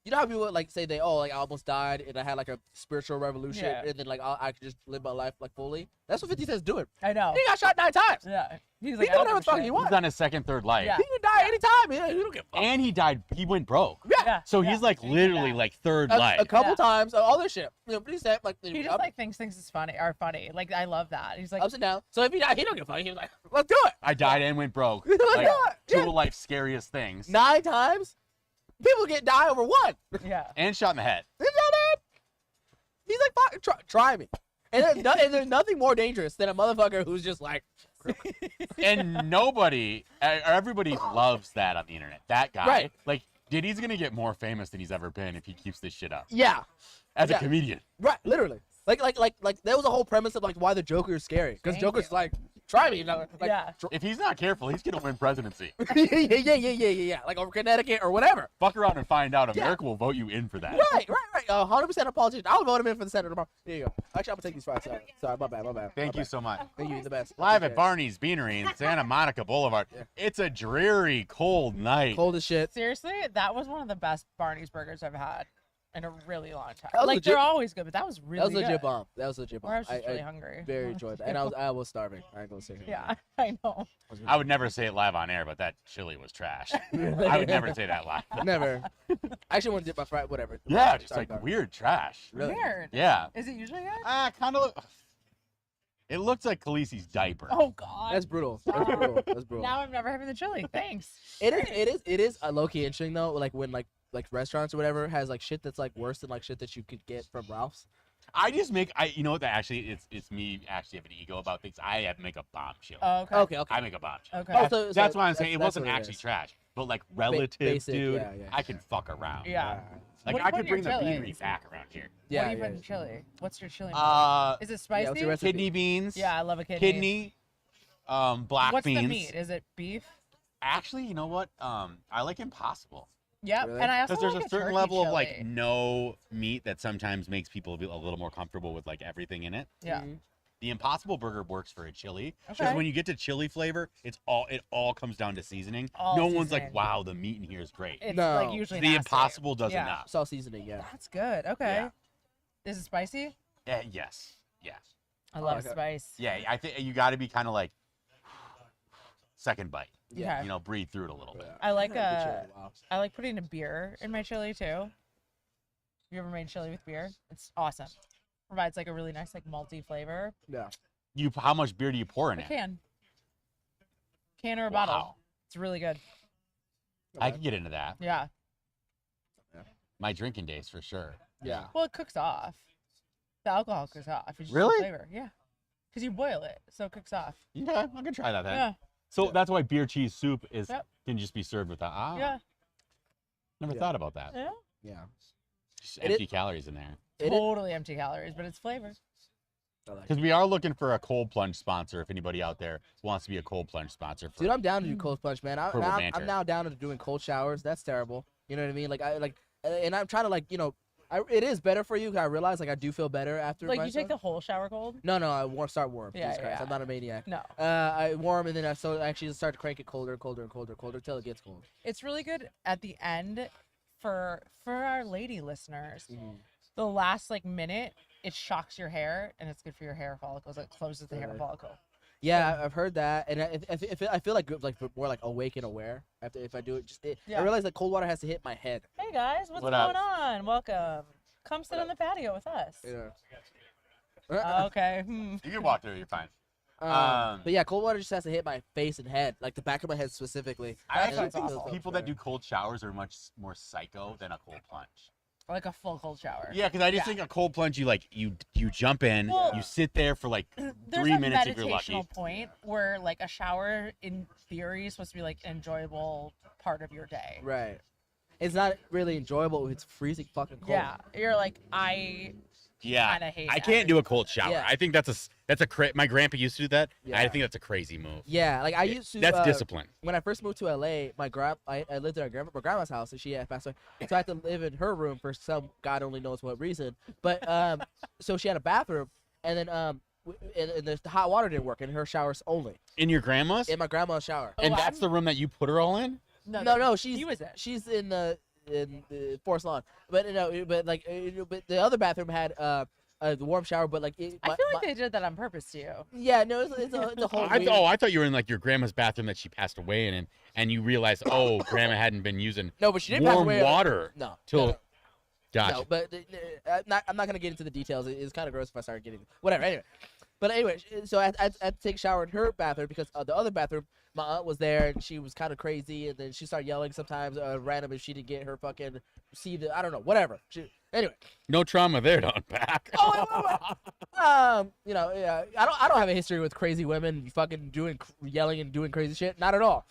you know how people like say I almost died and I had like a spiritual revolution Yeah. and then like I could just live my life like fully. That's what 50 Cent's doing. I know. He got shot 9 times. Yeah. He's He like, can I don't whatever the give a fuck shit. he He's wants. on his second, third life. Yeah. He can die anytime. Yeah, he don't give a fuck. And he went broke. Yeah. So yeah. he's like He did literally that. like third A life. couple Yeah. times, all this shit. 50 Cent like He just like thinks things is funny. Like I love that. He's like, ups and downs. So if he died, he don't give a fuck. He was like, let's do it. I died and went broke. Let's Like do it. two Yeah. of life's scariest things. 9 times. People get die over one. yeah. And shot in the head. You know that? He's like, fuck, try me. And there's nothing more dangerous than a motherfucker who's just like, And everybody loves that on the internet. That guy. Right. Like, Diddy's going to get more famous than he's ever been if he keeps this shit up. yeah, As Yeah. a comedian. right, literally. Like there was a whole premise of like why the Joker is scary because Thank Joker's you. like, try me. Like, Yeah. If he's not careful, he's going to win presidency. yeah. Like over Connecticut or whatever. Fuck around and find out. Yeah. America will vote you in for that. Right. 100% a politician. I'll vote him in for the Senate tomorrow. There you go. Actually, I'm gonna take these fries. Sorry, my bad. Thank My you bad. so much. Thank you. You're the best. Live at Appreciate Barney's Beanry in Santa Monica Boulevard. Yeah. It's a dreary, cold it. night. Cold as shit. Seriously, that was one of the best Barney's burgers I've had in a really long time. That was Like legit. they're always good, but that was really That was legit good. bomb. That was legit bomb. Or I was just I really hungry. very enjoyed that, and I was starving. I ain't gonna say. Yeah, I know. I would never say it live on air, but that chili was trash. I would never say that live. Never. I actually want to dip my fry. Whatever. Yeah, just Sorry, like sorry. weird trash. Really? Weird. Yeah. Is it usually good? Kind of. It looks like Khaleesi's diaper. Oh God. That's brutal. That's brutal. Now I'm never having the chili. Thanks. It is a low key interesting though. Like when like like restaurants or whatever has like shit that's like worse than like shit that you could get from Ralph's. I just make you know what? That actually it's me actually have an ego about things. I have to make a bomb chili. Oh, okay. Okay, okay. I make a bomb chili. Okay. Oh, so That's why I'm saying it that's wasn't what actually is. trash, but like relative, basic, dude. yeah. I can fuck around. Yeah. Like What do you I put could in your bring the chili? beanry back around here. Yeah, What do you yeah, put in chili? What's your chili? Is it Yeah, spicy? what's your recipe? Kidney beans. Yeah, I love a kidney. Kidney. Black What's beans. the meat? Is it beef? Actually, you know what? I like Impossible. Yep. Really? And I also Because there's like a certain turkey level of chili. like no meat that sometimes makes people a little more comfortable with like everything in it. Yeah. Mhm. The Impossible Burger works for a chili. Because Okay. when you get to chili flavor, it all comes down to seasoning. All no one's seasoning. like, wow, the meat in here is great. It's No. like usually The nasty. Impossible does Yeah. enough. It's all seasoning, yeah. That's good. Okay. Yeah. Is it spicy? Yes. Yeah. I love okay. spice. Yeah. I think you got to be kind of like second bite. Yeah. Okay. You know, breathe through it a little bit. I like Good chili, wow. I like putting a beer in my chili too. You ever made chili with beer? It's awesome. Provides like a really nice like malty flavor. Yeah. How much beer do you pour in A it? can or a Wow. bottle. It's really good. I can get into that. Yeah. My drinking days for sure. Yeah. Well, it cooks off. The alcohol cooks off. It's just the Really? flavor. Yeah. Because you boil it, so it cooks off. Okay, I can try that then. Yeah. So Yeah. that's why beer cheese soup Yep. can just be served with that. Yeah. Never Yeah. thought about that. Yeah. Yeah. Just It empty calories in there. It is- Totally empty calories, but it's flavor. I like it. Because we are looking for a cold plunge sponsor. If anybody out there wants to be a cold plunge sponsor, for Dude, I'm down to do cold plunge, man. Purple Banter. I'm now down to doing cold showers. That's terrible. You know what I mean? And I'm trying to it is better for you. 'Cause I realize I do feel better after. Like my you take stuff. the whole shower cold? No, I start warm. Yeah, Jesus Christ. yeah. I'm not a maniac. No. I warm and then I actually start to crank it colder and colder and colder and colder till it gets cold. It's really good at the end for our lady listeners. Mhm. The last like minute, it shocks your hair and it's good for your hair follicles. It closes the hair Really? follicle. Yeah, I've heard that, and I feel like more like awake and aware after if I do it. Yeah. I realize that cold water has to hit my head. Hey guys, what's What going up? on? Welcome. Come sit on the patio with us. You Okay. you can walk through. You're fine. but yeah, cold water just has to hit my face and head, like the back of my head specifically. I That's actually what's think awful. people that do cold showers are much more psycho than a cold plunge. Like a full cold shower. Yeah, because I just Yeah. think a cold plunge, you jump in, Well, you sit there for like There's 3 a minutes if you're lucky. meditational point where like a shower in theory is supposed to be like an enjoyable part of your day. Right. It's not really enjoyable. It's freezing fucking cold. Yeah. You're like, I Yeah, kinda hate I that. can't do a cold shower. Yeah. I think that's my grandpa used to do that. I Yeah. think that's a crazy move. Yeah, like I used to. That's discipline. When I first moved to LA, I lived at my grandma's house, and she had passed away, so I had to live in her room for some God only knows what reason. But so she had a bathroom, and then and the hot water didn't work in her showers only In your grandma's? in my grandma's shower. And Oh, that's the room that you put her all in? No, she's he was it. she's in the Forest Lawn, but but the other bathroom had the warm shower, but like I feel like they did that on purpose to you. yeah, no, it's a whole. weird- I thought you were in like your grandma's bathroom that she passed away in, and you realized, oh, grandma hadn't been using no, but she did pass warm away. water No, till. no. Gotcha. No, but I'm not gonna get into the details. It's kind of gross if I start getting whatever. Anyway, so I had to take a shower in her bathroom because the other bathroom, my aunt was there and she was kind of crazy, and then she started yelling sometimes random if she didn't get her fucking I don't know, whatever. Anyway, No trauma there to unpack. yeah, I don't have a history with crazy women fucking yelling and doing crazy shit. Not at all.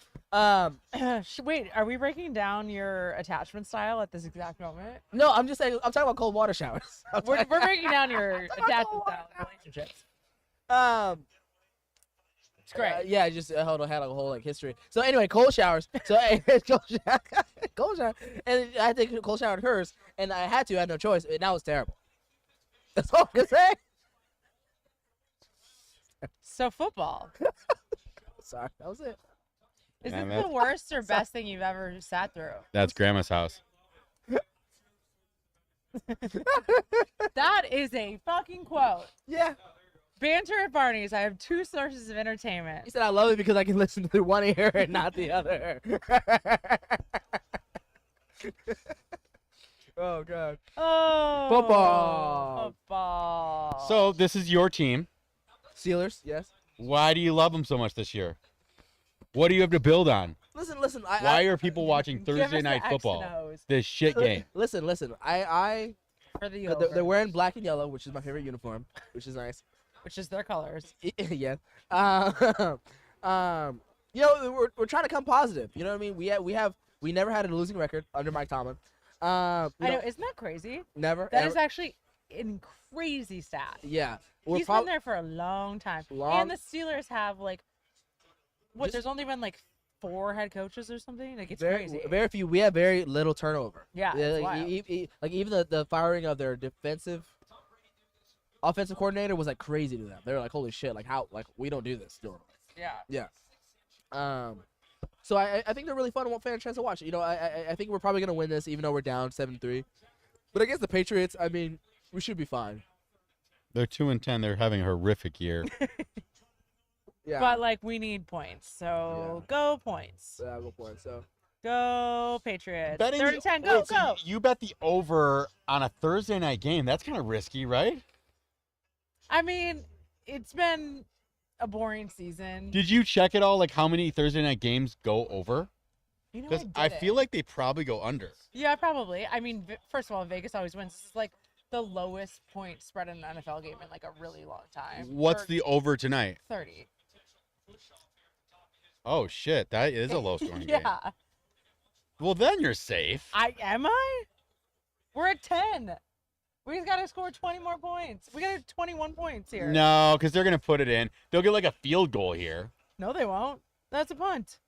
Wait, are we breaking down your attachment style at this exact moment? No, I'm just saying. I'm talking about cold water showers. We're breaking down your Talking about attachment cold style in water relationships. It's great. yeah, just had a whole like history. So anyway, cold showers. So cold shower, and I had to take a cold shower at hers, and I had to. I had no choice. And that was terrible. That's all I'm gonna say. So football. Sorry, that was it. Is Man, this that's- the worst or best thing you've ever sat through? That's grandma's house. That is a fucking quote. Yeah, Banter at Barney's. I have two sources of entertainment. he said I love it because I can listen to one ear and not the other. Oh god. Oh, Football. Football. So this is your team. Steelers, yes. Why do you love them so much this year? What do you have to build on? Listen. listen. Why are people watching Give us Thursday the night X and football? O's This shit game. Listen. I for the they're over, wearing black and yellow, which is my favorite uniform, which is nice. which is their colors. Yeah. Um, you know, we're trying to come positive. You know what I mean? We never had a losing record under Mike Tomlin. You I know, know, isn't that crazy? never. That ever, is actually a crazy stat. yeah. We're He's been there for a long time. And the Steelers have like, what? Just- There's only been like 4 head coaches or something. Like it's very crazy. very few. We have very little turnover. Yeah, it's like, wild. like even the firing of their offensive coordinator was like crazy to them. They were like, holy shit, like how like we don't do this normally. Yeah. So I think they're really fun. I want fans a chance to watch it. You know, I think we're probably gonna win this, even though we're down 7-3. But against the Patriots, I mean, we should be fine. They're 2-10. They're having a horrific year. Yeah. But like we need points, so go points. Yeah, go for it. So Go Patriots. Betting 30-10. Go wait, so go. you bet the over on a Thursday night game. That's kind of risky, right? I mean, it's been a boring season. Did you check it all? Like how many Thursday night games go over? You know, Because I I did feel it. like they probably go under. Yeah, probably. I mean, first of all, Vegas always wins. It's like the lowest point spread in an NFL game in like a really long time. What's Or the over tonight? 30? Oh shit, that is a low scoring game. Yeah. Well, then you're safe. Am I? We're at 10. We just gotta score 20 more points. We got 21 points here. No, because they're gonna put it in. They'll get like a field goal here. No, they won't. That's a punt.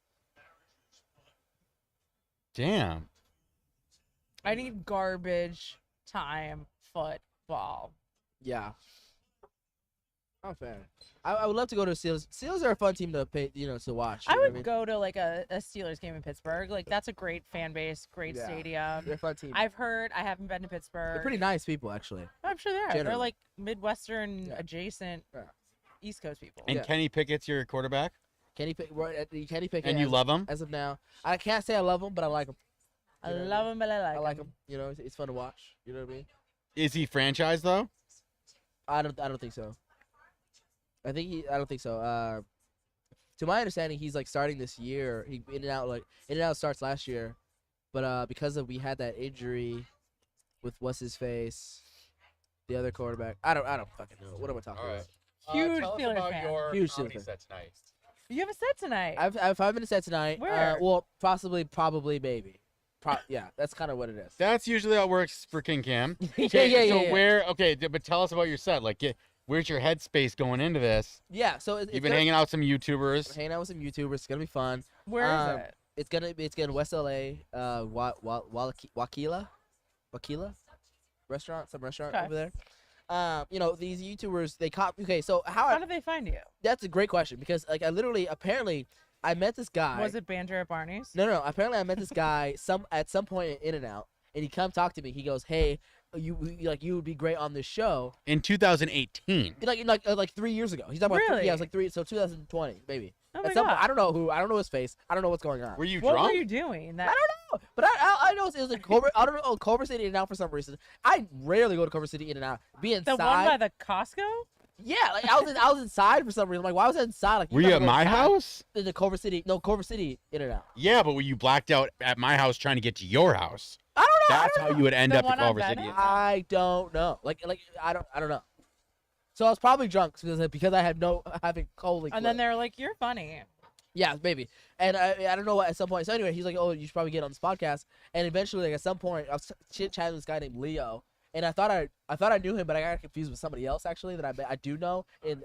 Damn. I need garbage time football. yeah. Oh, fair. I would love to go to Steelers. Steelers are a fun team to pay, to watch. You I know what would mean? go to like a Steelers game in Pittsburgh. Like that's a great fan base, great Yeah. stadium. They're a fun team. I've heard. I haven't been to Pittsburgh. They're pretty nice people, actually. I'm sure they are. They're Generally. like Midwestern Yeah. adjacent Yeah. East Coast people. And Yeah. Kenny Pickett's your quarterback, Kenny Pickett. and you as, love him. as of now. I can't say I love him, but I like him. I You know what I love him, but I like I like him. You know, it's fun to watch. You know what I mean? Is he franchise though? I don't think so. I don't think so. To my understanding, he's like starting this year. He in and out starts last year, but because we had that injury with what's his face, the other quarterback. I don't fucking know. What am I talking All right. about? Huge Steelers fan. Huge Steelers fan. set tonight. You have a set tonight. I have 5 minutes set tonight. Where? Well, probably, maybe. Yeah, that's kind of what it is. That's usually how it works for King Cam. yeah. So where? Okay, but tell us about your set. Like, where's your headspace going into this? Yeah, so it's You've been hanging out with some YouTubers. hanging out with some YouTubers. It's gonna be fun. Where is um, it? It's gonna West LA, Wakila restaurant, some restaurant Okay. over there. These YouTubers they okay. So How did they find you? that's a great question because like apparently I met this guy. Was it Banter at Barney's? No. Apparently I met this guy at some point in and out, and he come talk to me. He goes, "Hey, you would be great on this show." In 2018. Like 3 years ago. He's talking about Really? yeah, it was like 2020 maybe. Oh my At some god. point, I don't know his face. I don't know what's going on. Were you What drunk? were you doing? That I don't know, but I know it was like Culver. I don't know Culver City In and Out for some reason. I rarely go to Culver City In and Out. Be the inside. one by the Costco? Yeah, like I was inside for some reason. Like why was I inside? Like Were you gotta at go my inside. house? The Culver City In and Out. Yeah, but were you blacked out at my house trying to get to your house? I don't know. That's how you would end The up at one on Culver City. Venice? I don't know. Like I don't know. So I was probably drunk because I had having holy. And then they're like, "You're funny." Yeah, maybe. And I don't know what at some point. So anyway, he's like, "Oh, you should probably get on this podcast." And eventually, like at some point, I was chit chatting with this guy named Leo, and I thought I knew him, but I got confused with somebody else actually that I do know in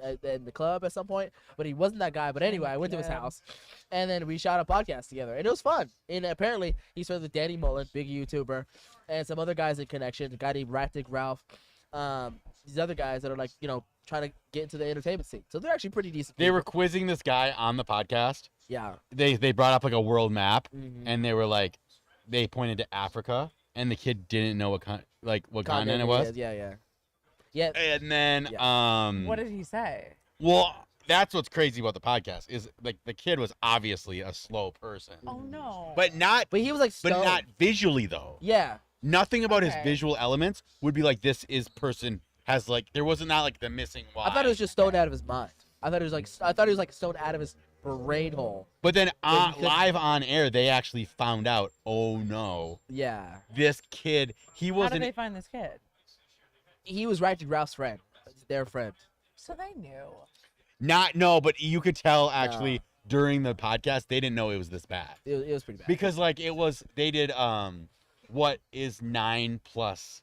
the club at some point. But he wasn't that guy. But anyway, I went to his Yeah. house, and then we shot a podcast together, and it was fun. And apparently, he's friends with Danny Mullen, big YouTuber, and some other guys in connection. A guy named Rattic Ralph. These other guys that are like trying to get into the entertainment scene. So they're actually pretty decent. They people. were quizzing this guy on the podcast. Yeah. They brought up like a world map, Mhm. and they were like, they pointed to Africa, and the kid didn't know what continent it was. Yeah. And then What did he say? well, that's what's crazy about the podcast is like the kid was obviously a slow person, Oh no. but not But he was like but stoned. not visually though. Yeah. Nothing about his Okay. visual elements would be like this is person has like there wasn't not like the missing Y. I thought it was just stoned out of his mind. I thought he was like stoned out of his brain hole. But then Yeah, you could- live on air, they actually found out. Oh no, Yeah, this kid, he How did wasn't. they find this kid? he was right to Ralph's friend, their friend. So they knew. But you could tell actually during the podcast they didn't know it was this bad It was pretty bad. because like they did what is 9 plus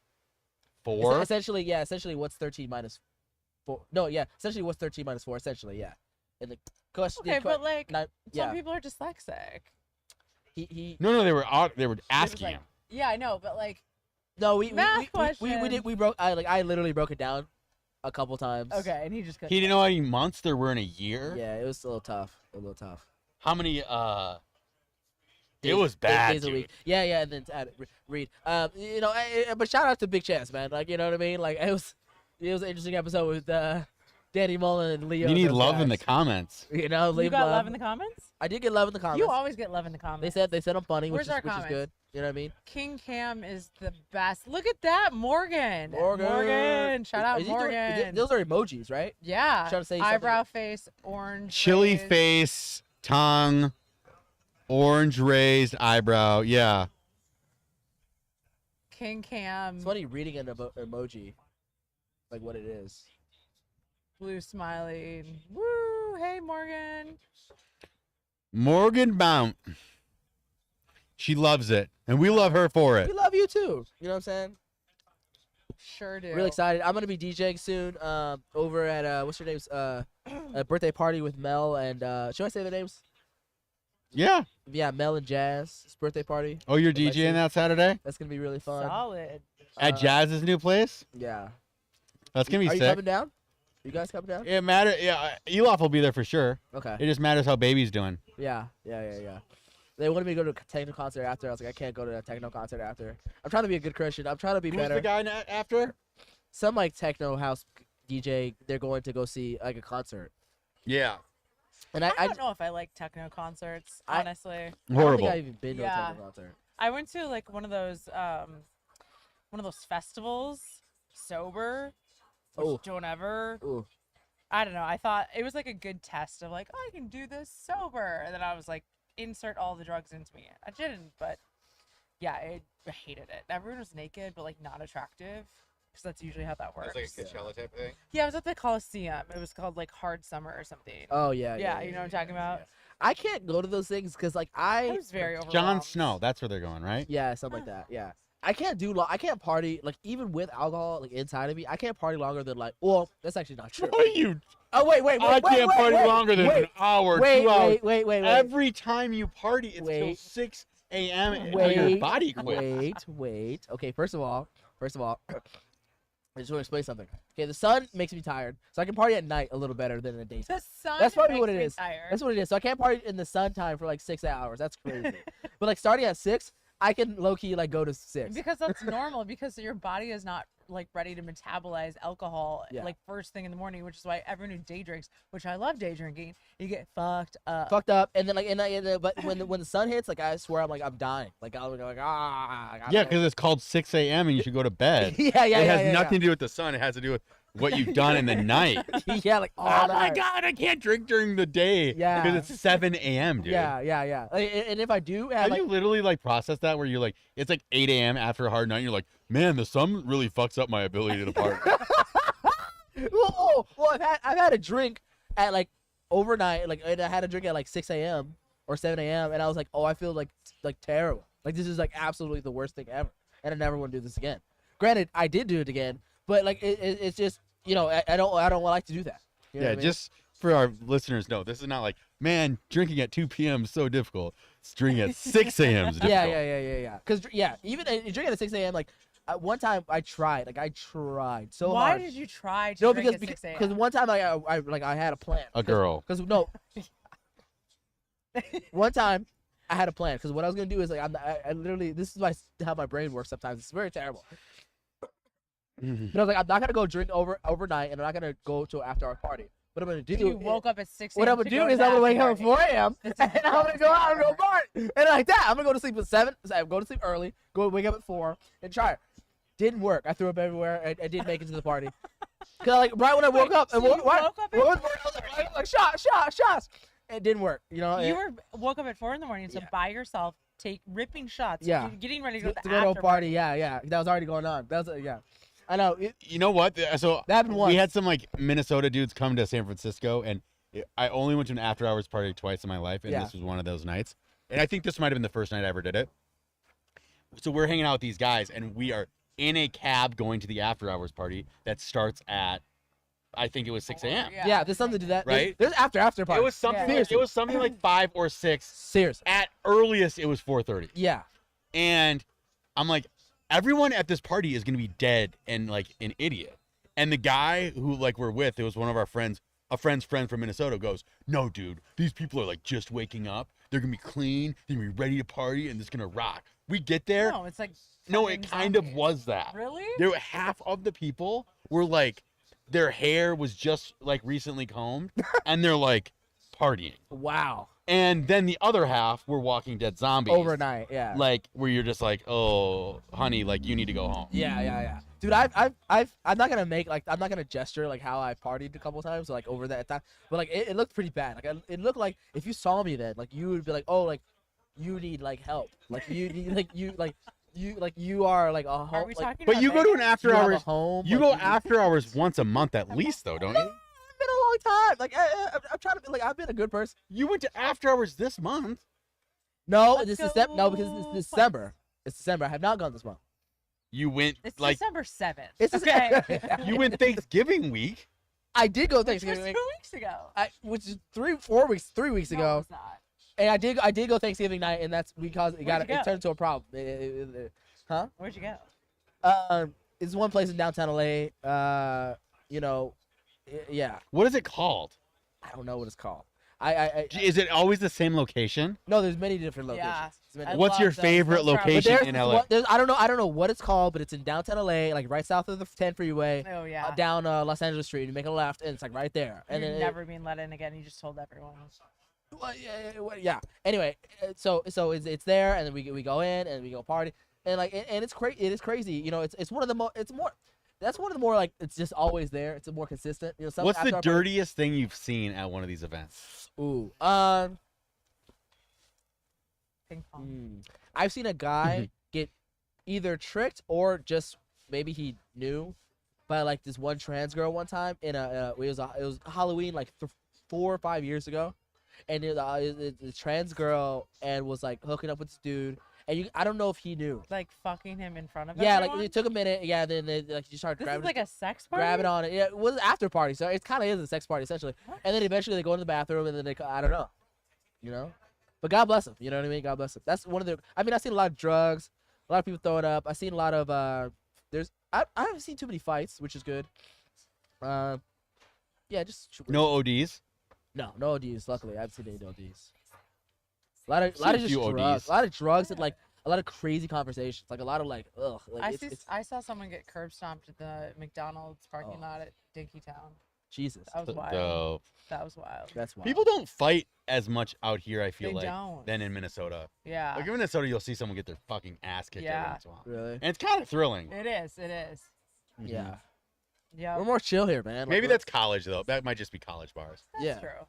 4? Essentially, yeah. Essentially, what's 13 minus 4? No, yeah. Essentially, what's 13 minus 4? Essentially, yeah. And the question. Okay, but like not, yeah. some people are dyslexic. He. No, they were asking like- him. Yeah, I know, but like No, we Math broke. I literally broke it down a couple times. okay, and he just couldn't. He didn't know how many months there were in a year. Yeah, it was a little tough. How many? It Days- was bad, days a dude. week. Yeah, and then read. You know, but shout out to Big Chance, man. Like, you know what I mean? Like, it was an interesting episode with Danny Mullen and Leo. You need those love in the guys. comments. You know, You leave got love in the comments? I did get love in the comments. You always get love in the comments. They said I'm funny, which Where's our is comments? good. You know what I mean? King Cam is the best. Look at that, Morgan. Morgan. Shout out Is he doing- Morgan. those are emojis, right? Yeah. Trying to say something. Eyebrow face, orange. Chili raised. face, tongue, orange raised eyebrow. Yeah. King Cam. It's funny reading an emoji, like what it is. Blue smiley. Woo! Hey, Morgan. Morgan Mount. She loves it, and we love her for it. We love you too. You know what I'm saying? Sure do. Really excited. I'm gonna be DJing soon. Over at what's her name's a birthday party with Mel and should I say their names? Yeah. Yeah, Mel and Jazz. It's birthday party. Oh, you're Alexi. DJing that Saturday That's gonna be really fun. Solid. at Jazz's new place? Yeah. That's gonna be Are you sick. coming down? You guys coming down? It matter. Yeah, Elof will be there for sure. Okay. It just matters how baby's doing. Yeah. They wanted me to go to a techno concert after. I was like, I can't go to a techno concert after. I'm trying to be a good Christian. I'm trying to be Who's better. the guy after? Some like techno house DJ. They're going to go see like a concert. Yeah. And I don't know if I like techno concerts, I- honestly. I don't Horrible. think I've even been to a Yeah. techno concert. I went to like one of those festivals, sober. Which Oh. don't ever. Ooh. I don't know. I thought it was like a good test of like, oh, I can do this sober. And then I was like, insert all the drugs into me. I didn't, but yeah, I hated it. Everyone was naked, but like not attractive. Because that's usually how that works. It's like a Coachella type thing. Yeah, I was at the Coliseum. It was called like Hard Summer or something. Oh yeah. Yeah, you know what I'm talking about? I can't go to those things because like I was very overwhelmed. Jon Snow. That's where they're going, right? yeah, something like that. Yeah. I can't do I can't party like even with alcohol like inside of me. I can't party longer than like well that's actually not true. What are you? Oh wait. I can't party longer than an hour, 2 hours. Wait. Every time you party, it's till Wait. 6 a.m. until your body quits. Wait. Okay, first of all, I just want to explain something. Okay, the sun makes me tired, so I can party at night a little better than in the daytime. The sun That's probably what makes it me is. tired. That's what it is. So I can't party in the sun time for like 6 hours. That's crazy. But like starting at 6, I can low key like go to 6. Because that's normal because your body is not like ready to metabolize alcohol Yeah. like first thing in the morning, which is why everyone who day drinks, which I love day drinking, you get fucked up. Fucked up, and then like but when the sun hits, like I swear I'm dying. Like I'll be like Yeah, because it's called 6 a.m. and you should go to bed. yeah. It has nothing to do with the sun. It has to do with what you've done in the night. yeah, like Oh all my night. God, I can't drink during the day. Yeah. Because it's 7 a.m., dude. Yeah. And if I do have Have like you literally like processed that where you're like, it's like 8 a.m. after a hard night, and you're like, man, the sun really fucks up my ability to party. well, I've had a drink at like overnight, like and I had a drink at like 6 a.m. or 7 a.m. and I was like, oh, I feel like terrible. Like this is like absolutely the worst thing ever, and I never want to do this again. Granted, I did do it again, but like it's just I don't like to do that. You know Yeah, what I mean? just for our listeners, no, this is not like, man, drinking at 2 p.m. is so difficult. It's drinking at 6 a.m. is difficult. yeah. Because even drinking at 6 a.m. like one time I tried so Why hard. did you try to No, drink because at 6 because a.m.? one time I had a plan. A girl. Because one time I had a plan because what I was gonna do is like I literally this is how my brain works sometimes. It's very terrible. But I was like, I'm not gonna go drink overnight, and I'm not gonna go to after our party. What I'm gonna do? You woke up at 6 What a.m. I'm gonna to do go is to I'm gonna the wake up at after 4 party. a.m. and I'm gonna go out and go party, and like that, I'm gonna go to sleep at 7. So go to sleep early, wake up at 4, and try it. Didn't work. I threw up everywhere. I didn't make it to the party. Cause like right when I woke up, so and you woke woke up at I was like shots, it didn't work. You know, You woke up at 4 a.m. to Yeah. by yourself, ripping shots. Yeah. Getting ready to go to to the go to a after party. Yeah. That was already going on. That was yeah. I know. You know what? So That happened once. we had some like Minnesota dudes come to San Francisco, and I only went to an after-hours party twice in my life, and Yeah. this was one of those nights. And I think this might have been the first night I ever did it. So we're hanging out with these guys, and we are in a cab going to the after-hours party that starts at, I think it was 6 a.m. Yeah, there's something to that. Right? There's after party. It was something. Yeah. Like, it was something like 5 or 6. Seriously. At earliest, it was 4:30. Yeah. And I'm like, everyone at this party is gonna be dead and like an idiot. And the guy who like we're with, it was one of our friends, a friend's friend from Minnesota, goes, "No, dude, these people are like just waking up. They're gonna be clean. They're gonna be ready to party, and it's gonna rock." We get there. No, it's like. No, fucking it kind of zombies. was that. Really? There were half of the people were like, their hair was just like recently combed, and they're like partying. Wow. And then the other half were Walking Dead zombies. Overnight. Yeah. Like where you're just like, oh, honey, like you need to go home. Yeah. Dude, I'm not gonna gesture like how I partied a couple times like over that time, but like it looked pretty bad. Like it looked like if you saw me then, like you would be like, oh, like you need like help, like you need you are like a Are home. we like, talking But about you go to an Vegas? after you have a hours. home. You like, go need- after hours once a month at least, though, don't you? It's been a long time. Like I'm trying to be like I've been a good person. You went to after hours this month. No, Let's this is no because go it's December. It's December. I have not gone this month. You went It's like December 7th. It's okay. you went Thanksgiving week. I did go Which was Thanksgiving, 2 weeks ago. which is 3 weeks No, ago. it's not. And I did go Thanksgiving night, and that's because it Where'd you go? turned into a problem. Where'd you go? It's one place in downtown LA. Yeah, What is it called? I don't know what it's called. I Is it always the same location? no, there's many different locations. Yeah. There's many- I What's love your those. favorite Those travel- but location there's in this LA? one- I don't know what it's called, but it's in downtown LA, like right south of the 10 freeway, Oh yeah. down Los Angeles Street. You make a left, and it's like right there. And You're then never being let in again. You just told everyone. Well, yeah. Anyway, so it's there, and then we go in and we go party, and like and it's crazy. It is crazy. You know, it's one of the more. That's one of the more like it's just always there. It's a more consistent. You know, some What's after the our party- dirtiest thing you've seen at one of these events? Ooh, Ping pong. I've seen a guy get either tricked or just maybe he knew by like this one trans girl one time in it was Halloween like 4 or 5 years ago, and it was a trans girl and was like hooking up with this dude, and I don't know if he knew. Like fucking him in front of Yeah, everyone? like it took a minute. Yeah, then like you start This grabbing is like a sex party? grabbing on it. Yeah, it was an after party, so it kind of is a sex party essentially. What? And then eventually they go in the bathroom, and then I don't know, you know. But God bless them. You know what I mean? God bless them. That's one of the. I mean, I've seen a lot of drugs, a lot of people throwing up. I've seen a lot of I haven't seen too many fights, which is good. Yeah, just No ODs. no ODs. Luckily, I haven't seen any ODs. A lot of Seen a just few drugs. ODs. A lot of drugs and like a lot of crazy conversations. Like a lot of like ugh. Like I saw someone get curb stomped at the McDonald's parking Oh. lot at Dinkytown. Jesus. That was wild. Dope. That was wild. That's wild. People don't fight as much out here, I feel They like, don't. than in Minnesota. Yeah. Like in Minnesota, you'll see someone get their fucking ass kicked every Yeah. once in a while. Really? And it's kind of thrilling. It is. It is. Yeah. Yeah. We're more chill here, man. Like, Maybe we're- that's college, though. That might just be college bars. That's yeah. true.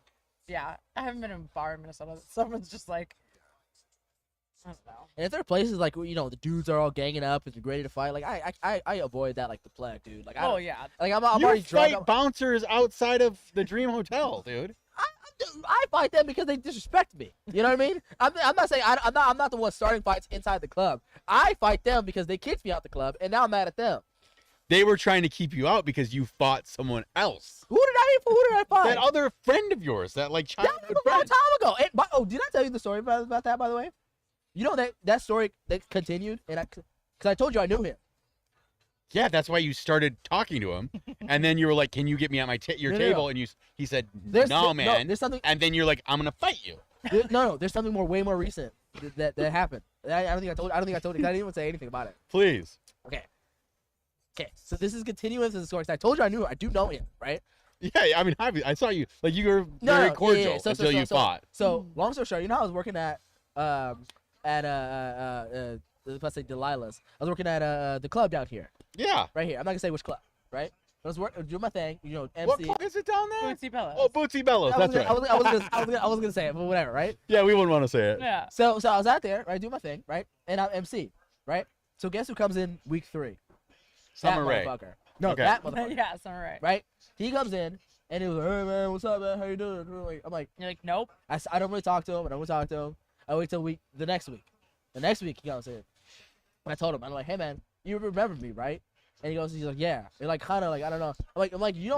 Yeah. I haven't been in a bar in Minnesota that someone's just like, I don't know. And if there are places like the dudes are all ganging up and ready to fight, like I avoid that like the plague, dude. Like Oh, yeah. like I'm You already drunk. fight bouncers outside of the Dream Hotel, dude. I fight them because they disrespect me. You know what I mean? I'm not saying I'm not the one starting fights inside the club. I fight them because they kicked me out the club, and now I'm mad at them. They were trying to keep you out because you fought someone else. Who did I fight? That other friend of yours, that like That childhood was a long friend. time ago. And, did I tell you the story about that, by the way? You know that story that continued, and because I told you I knew him. Yeah, that's why you started talking to him, and then you were like, "Can you get me at my your No, no, table?" no. And he said, There's "No, man." there's something. And then you're like, "I'm gonna fight you." There's something way more recent that happened. I don't think I told. I didn't even say anything about it. Please. Okay. So this is continuous in the story. 'Cause I told you I knew. I do know him, right? Yeah, I mean, I saw you like you were No, very no, cordial So- until you fought. So long story short, you know I was working at let's say Delilah's. I was working at the club down here, Yeah. right here. I'm not gonna say which club, right? I was doing my thing, MC. What club is it down there? Bootsy Bellows. Oh, Bootsy Bellows. That's right. I was gonna say it, but whatever, right? Yeah, we wouldn't want to say it. Yeah. So I was out there, right, doing my thing, right, and I'm MC, right. So guess who comes in week 3? Summer That Rae. motherfucker. No, Okay. that motherfucker. Yeah, it's all right. Right? He comes in and he was like, "Hey man, what's up, man? How you doing?" I'm like, You're like, nope. I don't really talk to him. I don't really talk to him. I wait till the next week. The next week he comes in. I told him, I'm like, "Hey man, you remember me, right?" And he's like, "Yeah." And like, kind of like, I don't know. I'm like, we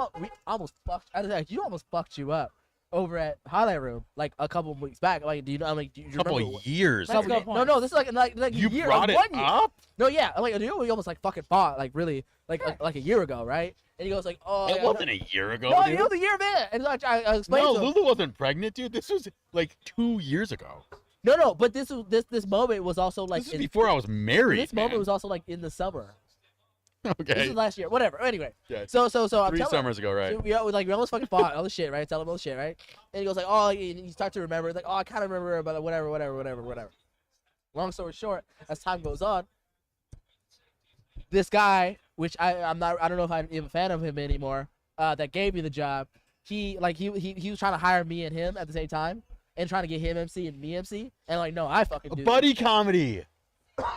almost fucked. I was like, you almost fucked you up over at Highlight Room like a couple of weeks back. I'm like, do you know? I'm like, do you Couple remember? of years. Let's go No, no, this is like You a year, brought like it 1 year. up? No, yeah, I'm like, we almost like fucking fought, like really, like a year ago, right? And he goes like, "Oh, It yeah, wasn't a year ago, no, dude. it was a year, man." And like, I explained No, to him. Lulu wasn't pregnant, dude. This was like 2 years ago. No, but this moment was also like This is before I was married. This moment was also like in the summer. This okay. was last year, whatever. Anyway, Yeah. so I'm 3 telling him, summers ago, right? so we almost fucking fought all the shit, right? Tell him all the shit, right? And he goes like, "Oh," and you start to remember, like, "Oh, I kind of remember, but whatever." Long story short, as time goes on, this guy, which I don't know if I'm even a fan of him anymore, that gave me the job, he was trying to hire me and him at the same time, and trying to get him MC and me MC, and like, no, I fucking A do. buddy comedy.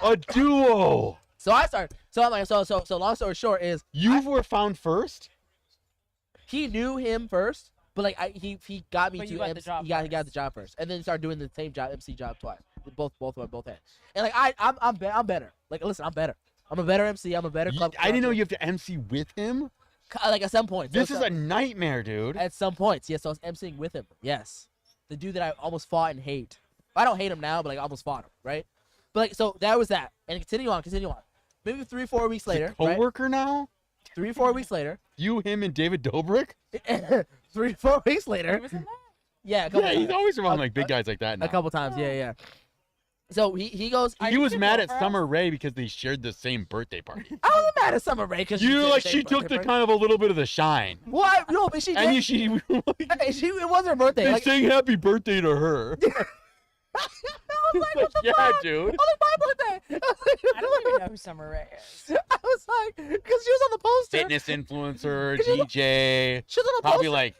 A duo. So I started. So I'm like, so long story short is You were found first? he knew him first, but like he got me But to you got the MC, job he got the first. job first, and then started doing the same job, MC job twice, both on both ends. And like I'm better. Like listen, I'm better. I'm a better MC. I'm a better club. I didn't know you have to MC with him. Like at some points. This is a nightmare, dude. At some points, yes. So I was MCing with him. Yes, the dude that I almost fought and hate. I don't hate him now, but like I almost fought him, right? But like so that was that, and continue on. Maybe 3-4 weeks later, right? Co-worker now? 3-4 weeks later. You, him, and David Dobrik? 3-4 weeks He later. was in that. Yeah, a couple Yeah, he's times. always around like big guys like that now. A couple times, yeah. So he goes. He was mad at over? Summer Rae because they shared the same birthday party. I wasn't mad at Summer Rae because She took the kind of a little bit of the shine. What? No, but she And did. she It wasn't her birthday. they Like, sang happy birthday to her. I was like, what the Yeah, fuck? dude. Oh, like my birthday. I don't even know who Summer Rae is. I was like, because she was on the poster. Fitness influencer, DJ, She was on the probably poster. like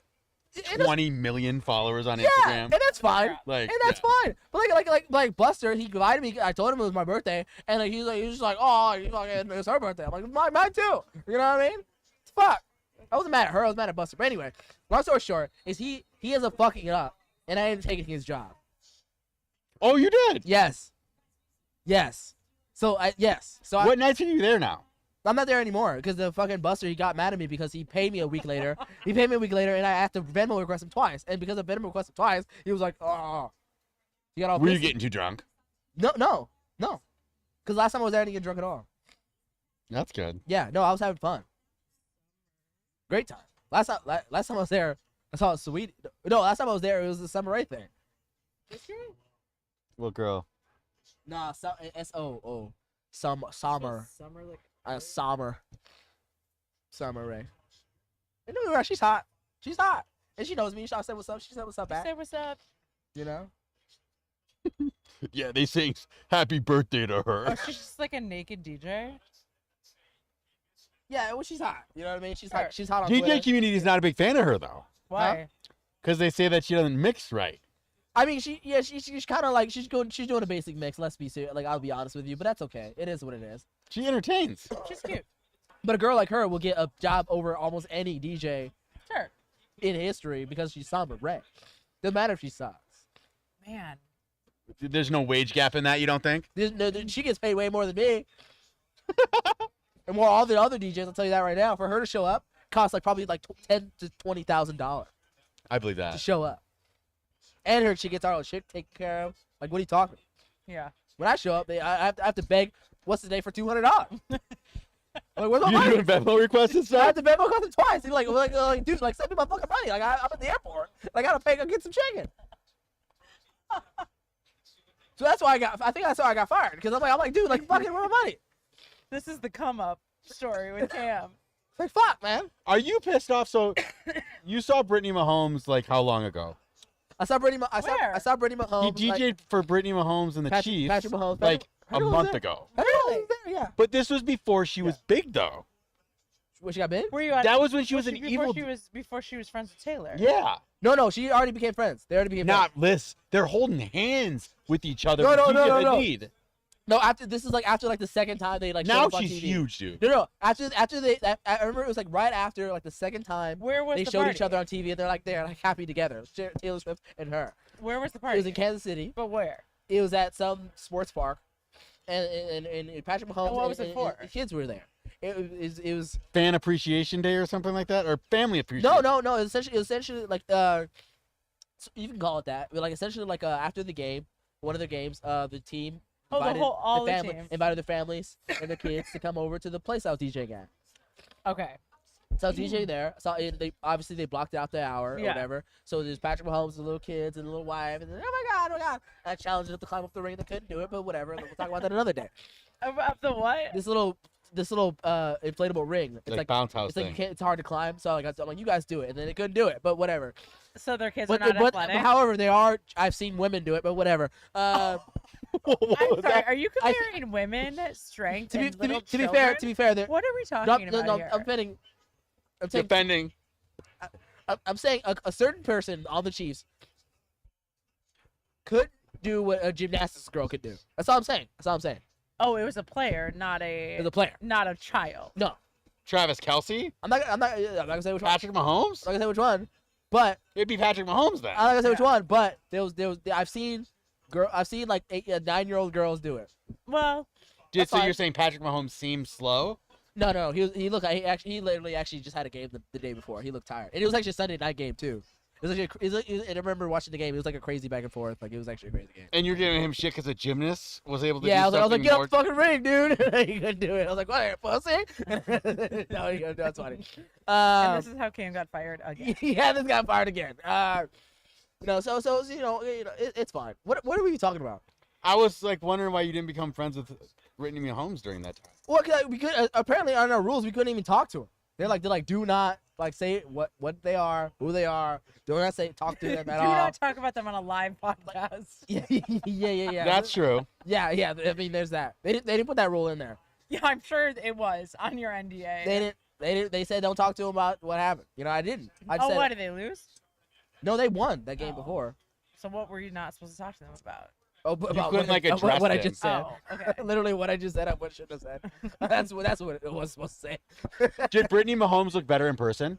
And 20 million followers on yeah, Instagram. and that's fine. Like, And that's fine. But like Buster, he invited me. I told him it was my birthday, and like he was just like, "Oh, it's her birthday." I'm like, "Mine too." You know what I mean? Fuck. I wasn't mad at her. I was mad at Buster. But anyway, long story short is he ends up fucking it up, and I ended up taking his job. Oh, you did? Yes. So What nights are you there now? I'm not there anymore because the fucking Buster, he got mad at me because he paid me a week later. And I had to Venmo request him twice. And because I Venmo requested him twice, he was like, "Oh." He got all Were you pissy. getting too drunk? No. Because last time I was there, I didn't get drunk at all. That's good. Yeah, no, I was having fun. Great time. Last time I was there, I saw a sweet. No, last time I was there, it was the Summer Rae thing. Well, girl. Nah, S-O-O. Summer. Summer like Summer Rae. And no, she's hot. She's hot. And she knows me. She said what's up. She said what's up back. say what's up. You know? Yeah, they sing happy birthday to her. Oh, she's just like a naked DJ. Yeah, well, she's hot. You know what I mean? She's Sure. hot. She's hot on DJ Twitter. community's not a big fan of her, though. Why? Because they say that she doesn't mix right. I mean, she's kind of like she's doing a basic mix. Let's be serious. Like, I'll be honest with you, but that's okay. It is what it is. She entertains. She's cute. But a girl like her will get a job over almost any DJ Sure. in history because she's Summer Rae. Doesn't matter if she sucks. Man. There's no wage gap in that, you don't think? She gets paid way more than me. And more all the other DJs, I'll tell you that right now. For her to show up, costs like probably like $10,000 to $20,000 I believe to that. show up. And she gets our own shit taken care of. Like, what are you talking? Yeah. When I show up, I have to beg, what's the name for $200? I'm like, where's my You money? doing Venmo requests and I stuff? had to Venmo cost him twice. He's like, dude, like, send me my fucking money. Like, I'm at the airport. Like, I gotta pay, go get some chicken. So that's why I think that's why I got fired. Because I'm like, dude, like, fucking, where's my money? This is the come up story with Cam. Like, fuck, man. Are you pissed off? So, you saw Brittany Mahomes like how long ago? I saw Brittany. Where? I saw Brittany Mahomes. He DJ'd for Brittany Mahomes and the Chiefs Patrick Mahomes. like a Patrick Mahomes month there. ago. Patrick Mahomes there, yeah. But this was before she was big, though. When she got big? Were you at, That was when she was an before evil. before she was friends with Taylor. Yeah. No, she already became friends. They already became Not friends. Liz. They're holding hands with each other. No, with no, Gigi no. Hadid. No, after this is like after like the second time they like showed Now up on she's TV. huge, dude. No. After they, I remember it was like right after like the second time Where was they the showed party? each other on TV and they're like happy together. Taylor Swift and her. Where was the It party? was in Kansas City. But where? It was at some sports park, and Patrick Mahomes And what was it for? and kids were there. It was Fan Appreciation Day or something like that, or Family Appreciation. no. It was essentially like you can call it that. But like essentially like after the game, one of the games, the team Oh, invited all the family, teams. invited their families and their kids to come over to the place I was DJing at. Okay. So I was DJing there. So they obviously they blocked out the hour or Yeah. whatever. So there's Patrick Mahomes, the little kids, and the little wife, and then, oh my god. I challenged them to climb up the ring. They couldn't do it, but whatever. We'll talk about that another day. Of the what? This little inflatable ring. It's like bounce house it's like you thing. can't, it's hard to climb. So like I'm like, you guys do it, and then they couldn't do it, but whatever. So their kids But, are not athletic. however, they are. I've seen women do it, but whatever. What I'm was sorry. that? Are you comparing women strength to be and little to be fair, children? What are we talking about here? I'm saying, Defending. I'm saying a certain person on the Chiefs could do what a gymnastics girl could do. That's all I'm saying. Oh, it was a player, not a As a player, not a child. no, Travis Kelsey. I'm not gonna say which one. Patrick Mahomes. I'm not gonna say which one, but It'd be Patrick Mahomes then. I'm not gonna say which Yeah. one. But there was I've seen like 9-year-old girls do it. Well, Dude, that's so fine. you're saying Patrick Mahomes seems slow? No. He looked. He literally actually just had a game the day before. He looked tired, and it was actually a Sunday night game too. It was actually. And I remember watching the game. It was like a crazy back and forth. Like it was actually a crazy game. And you're giving him shit because a gymnast was able to Yeah, I do was like, something get more. up the fucking ring, dude. He couldn't do it. I was like, what, pussy? No, that's funny. and this is how Cam got fired again. Yeah, this got fired again. So it's fine. What are we talking about? I was like wondering why you didn't become friends with Brittany Mahomes during that time. Well, we could apparently on our rules we couldn't even talk to them. They're like do not like say what they are, who they are. Do not talk to them Do at all. not talk about them on a live podcast. Yeah. That's true. Yeah. I mean, there's that. They didn't put that rule in there. Yeah, I'm sure it was on your NDA. They didn't. They said don't talk to them about what happened. I didn't. I Oh, said, what did they lose? No, they won that game Oh. before. So what were you not supposed to talk to them about? Oh, about couldn't, like, what address I them. just said. Oh, okay. Literally what I just said. I shouldn't have said. That's what it was supposed to say. Did Brittany Mahomes look better in person?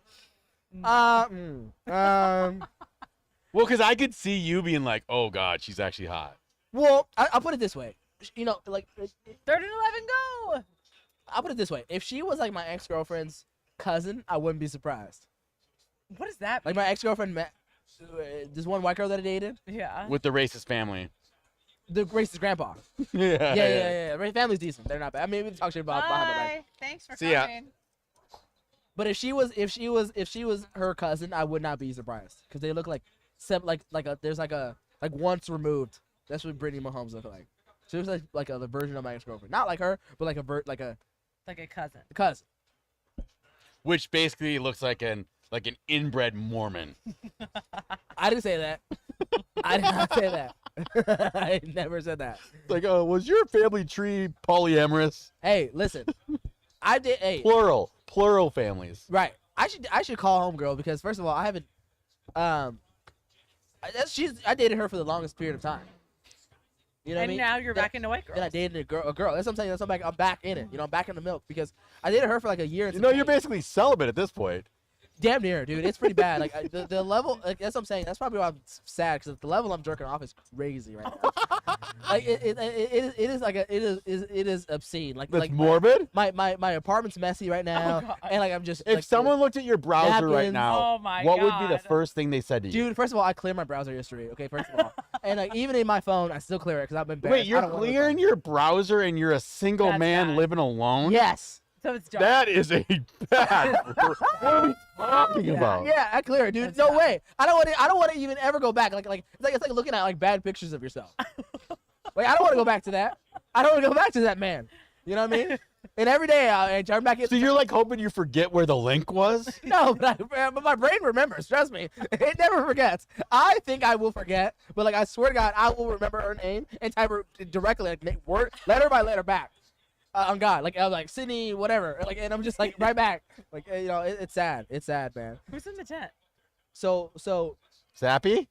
Um. Well, because I could see you being like, oh, God, she's actually hot. Well, I'll put it this way. Like 3rd and 11, go! I'll put it this way. If she was like my ex-girlfriend's cousin, I wouldn't be surprised. What is that? Like my ex-girlfriend met this one white girl that I dated. Yeah. With the racist family. The racist grandpa. Yeah. Yeah. My family's decent. They're not bad. I mean, we can talk shit about behind my back. Bye. Thanks for See ya. coming. But if she was her cousin, I would not be surprised because they look like there's like once removed. That's what Brittany Mahomes looked like. She was like a version of my ex-girlfriend, not like her, but like a Like a cousin. cousin. Which basically looks like an inbred Mormon. I didn't say that. I did not say that. I never said that. Like, oh, was your family tree polyamorous? Hey, listen, I did. Hey, Plural families. right. I should call homegirl because first of all, I haven't. I dated her for the longest period of time. You know what I And mean? now you're back into white girls. Then I dated a girl. That's what I'm saying. I'm back in it. I'm back in the milk because I dated her for like a year. And You some know, you're change. basically celibate at this point. Damn near, dude. It's pretty bad. Like the level. Like that's what I'm saying. That's probably why I'm sad because the level I'm jerking off is crazy right now. Like it is like it is obscene. Like That's like morbid. my apartment's messy right now, God. and like I'm just. If like, someone looked at your browser right napkins. now, Oh my what God. would be the first thing they said to you? Dude, first of all, I clear my browser history. Okay, first of all, and like even in my phone, I still clear it because I've been. Wait, you're clearing your browser and you're a single That's man bad. living alone? Yes. So it's dark. That is a bad. What are we talking about? Yeah, I clear it, dude. That's No bad. way. I don't want to even ever go back. Like it's like looking at like bad pictures of yourself. Like I don't want to go back to that. I don't want to go back to that man. You know what I mean? And every day I turn back in. So you're like hoping you forget where the link was? No, but my brain remembers. Trust me, it never forgets. I think I will forget, but like I swear to God, I will remember her name and type her directly, like word letter by letter back. on God. Like I'm like Sydney, whatever. Like, and I'm just like right back. Like you know, it's sad. It's sad, man. Who's in the tent? So Zappy?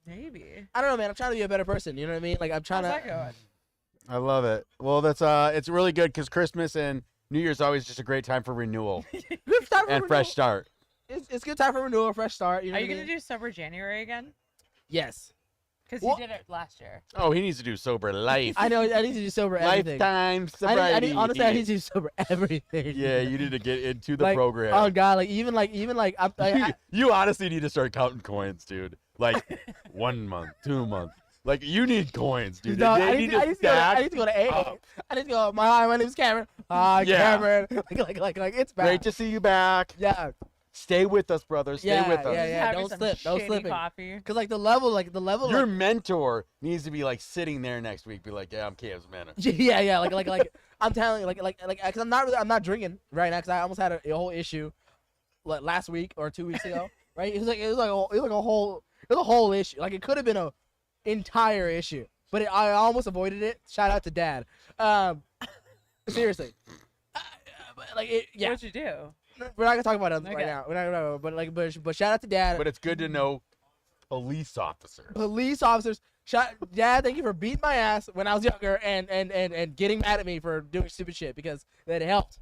Maybe. I don't know, man. I'm trying to be a better person. You know what I mean? Like I'm trying How's to. that going? I love it. Well, that's it's really good because Christmas and New Year's always just a great time for renewal Good time for and fresh renewal. start. It's good time for renewal, fresh start. You know Are what you I gonna mean? do sober January again? Yes. Because Well- you did it last year. Oh, he needs to do sober life. I know. I need to do sober everything. Lifetime sobriety. Honestly, I need to do sober everything. Yeah, you need to get into the Like, program. Oh God, like even like You honestly need to start counting coins, dude. Like 1 month, 2 months. Like you need coins, dude. No, They I need to stack I need to go to AA. up. I need to go. My name's Cameron. Hi, Yeah. Cameron. Like it's bad. Great to see you back. Yeah, Stay with us, brother. Stay Yeah, with us. yeah, Just having don't some slip, no shitty slipping. coffee. cause like the level. Your mentor needs to be like sitting there next week. Be like, yeah, I'm Cam's mentor. Yeah. Like I'm telling you, cause I'm not drinking right now, cause I almost had a whole issue, like last week or 2 weeks ago. Right? It was a whole issue. Like it could have been a entire issue, but I almost avoided it. Shout out to Dad. Seriously. Yeah. What'd you do? We're not gonna talk about it Okay. right now. We're not gonna, but shout out to Dad. But it's good to know police officers. Police officers. Dad, thank you for beating my ass when I was younger and getting mad at me for doing stupid shit because that helped.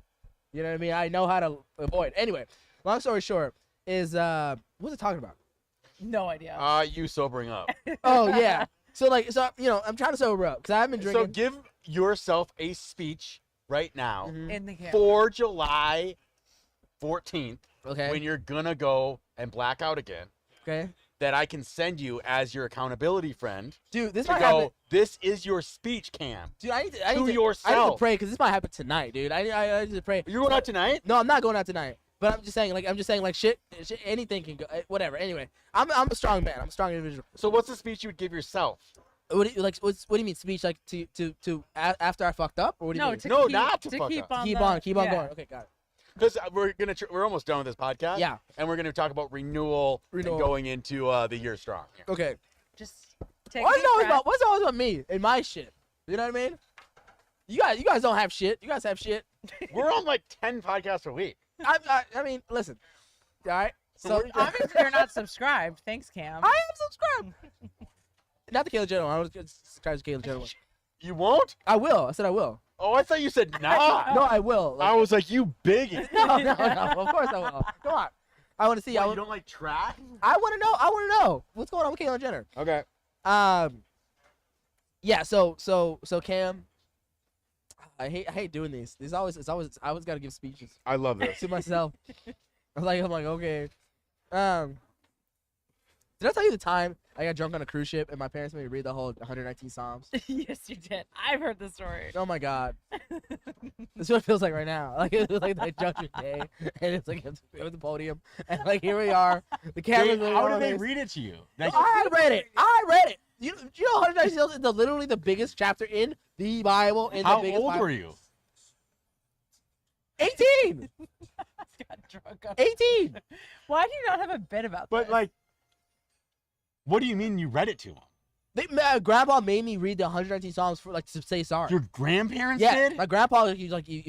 You know what I mean? I know how to avoid. Anyway, long story short is what was it talking about? No idea. You sobering up. Oh yeah. So you know I'm trying to sober up because I've been drinking. So give yourself a speech right now Mhm. In the camera. for July 14th Okay. when you're gonna go and black out again. Okay. That I can send you as your accountability friend Dude, this to might go. happen. This is your speech, Cam. Dude, I need To to I need to yourself. pray because this might happen tonight, dude. I need to pray. You're going out tonight? No, I'm not going out tonight. But I'm just saying like shit anything can go. Whatever. Anyway, I'm a strong man. I'm a strong individual. So what's the speech you would give yourself? What do you mean speech like to after I fucked up or what do you No, mean? to No, keep, not to to fuck keep up. on keep the- on yeah. going. Okay, got it. Because we're almost done with this podcast. Yeah. And we're gonna talk about renewal. Renewal. And going into the year strong. Yeah. Okay. Just take What's a deep always breath. about me and my shit? You know what I mean? You guys don't have shit. You guys have shit. We're on like 10 podcasts a week. I mean, listen. All right. So We're- Obviously, you're not subscribed. Thanks, Cam. I am subscribed. Not the Caleb General. I was subscribed to Caleb General. You won't? I will. I said I will. Oh, I thought you said nah. No, I will. I was like, you bigot. no. Of course I will. Come on. I want to see. What, I you don't like track? want to know what's going on with Caitlyn Jenner. Okay. Yeah. So Cam. I hate doing these. I always gotta give speeches I love this. to myself. I'm like okay. Did I tell you the time I got drunk on a cruise ship and my parents made me read the whole 119 Psalms? Yes, you did. I've heard the story. Oh my God. This is what it feels like right now. Like it was like the junction day, and it's like it was the podium, and like here we are. The cameras. How did they read it to you? I read it. You know 119 Psalms is literally the biggest chapter in the Bible. How the biggest old Bible. were you? 18. Got drunk on- 18. Why do you not have a bit about But this? like, what do you mean you read it to him? Grandpa made me read the 119 Psalms for like to say sorry. Your grandparents Yeah, did? my grandpa, he's like, you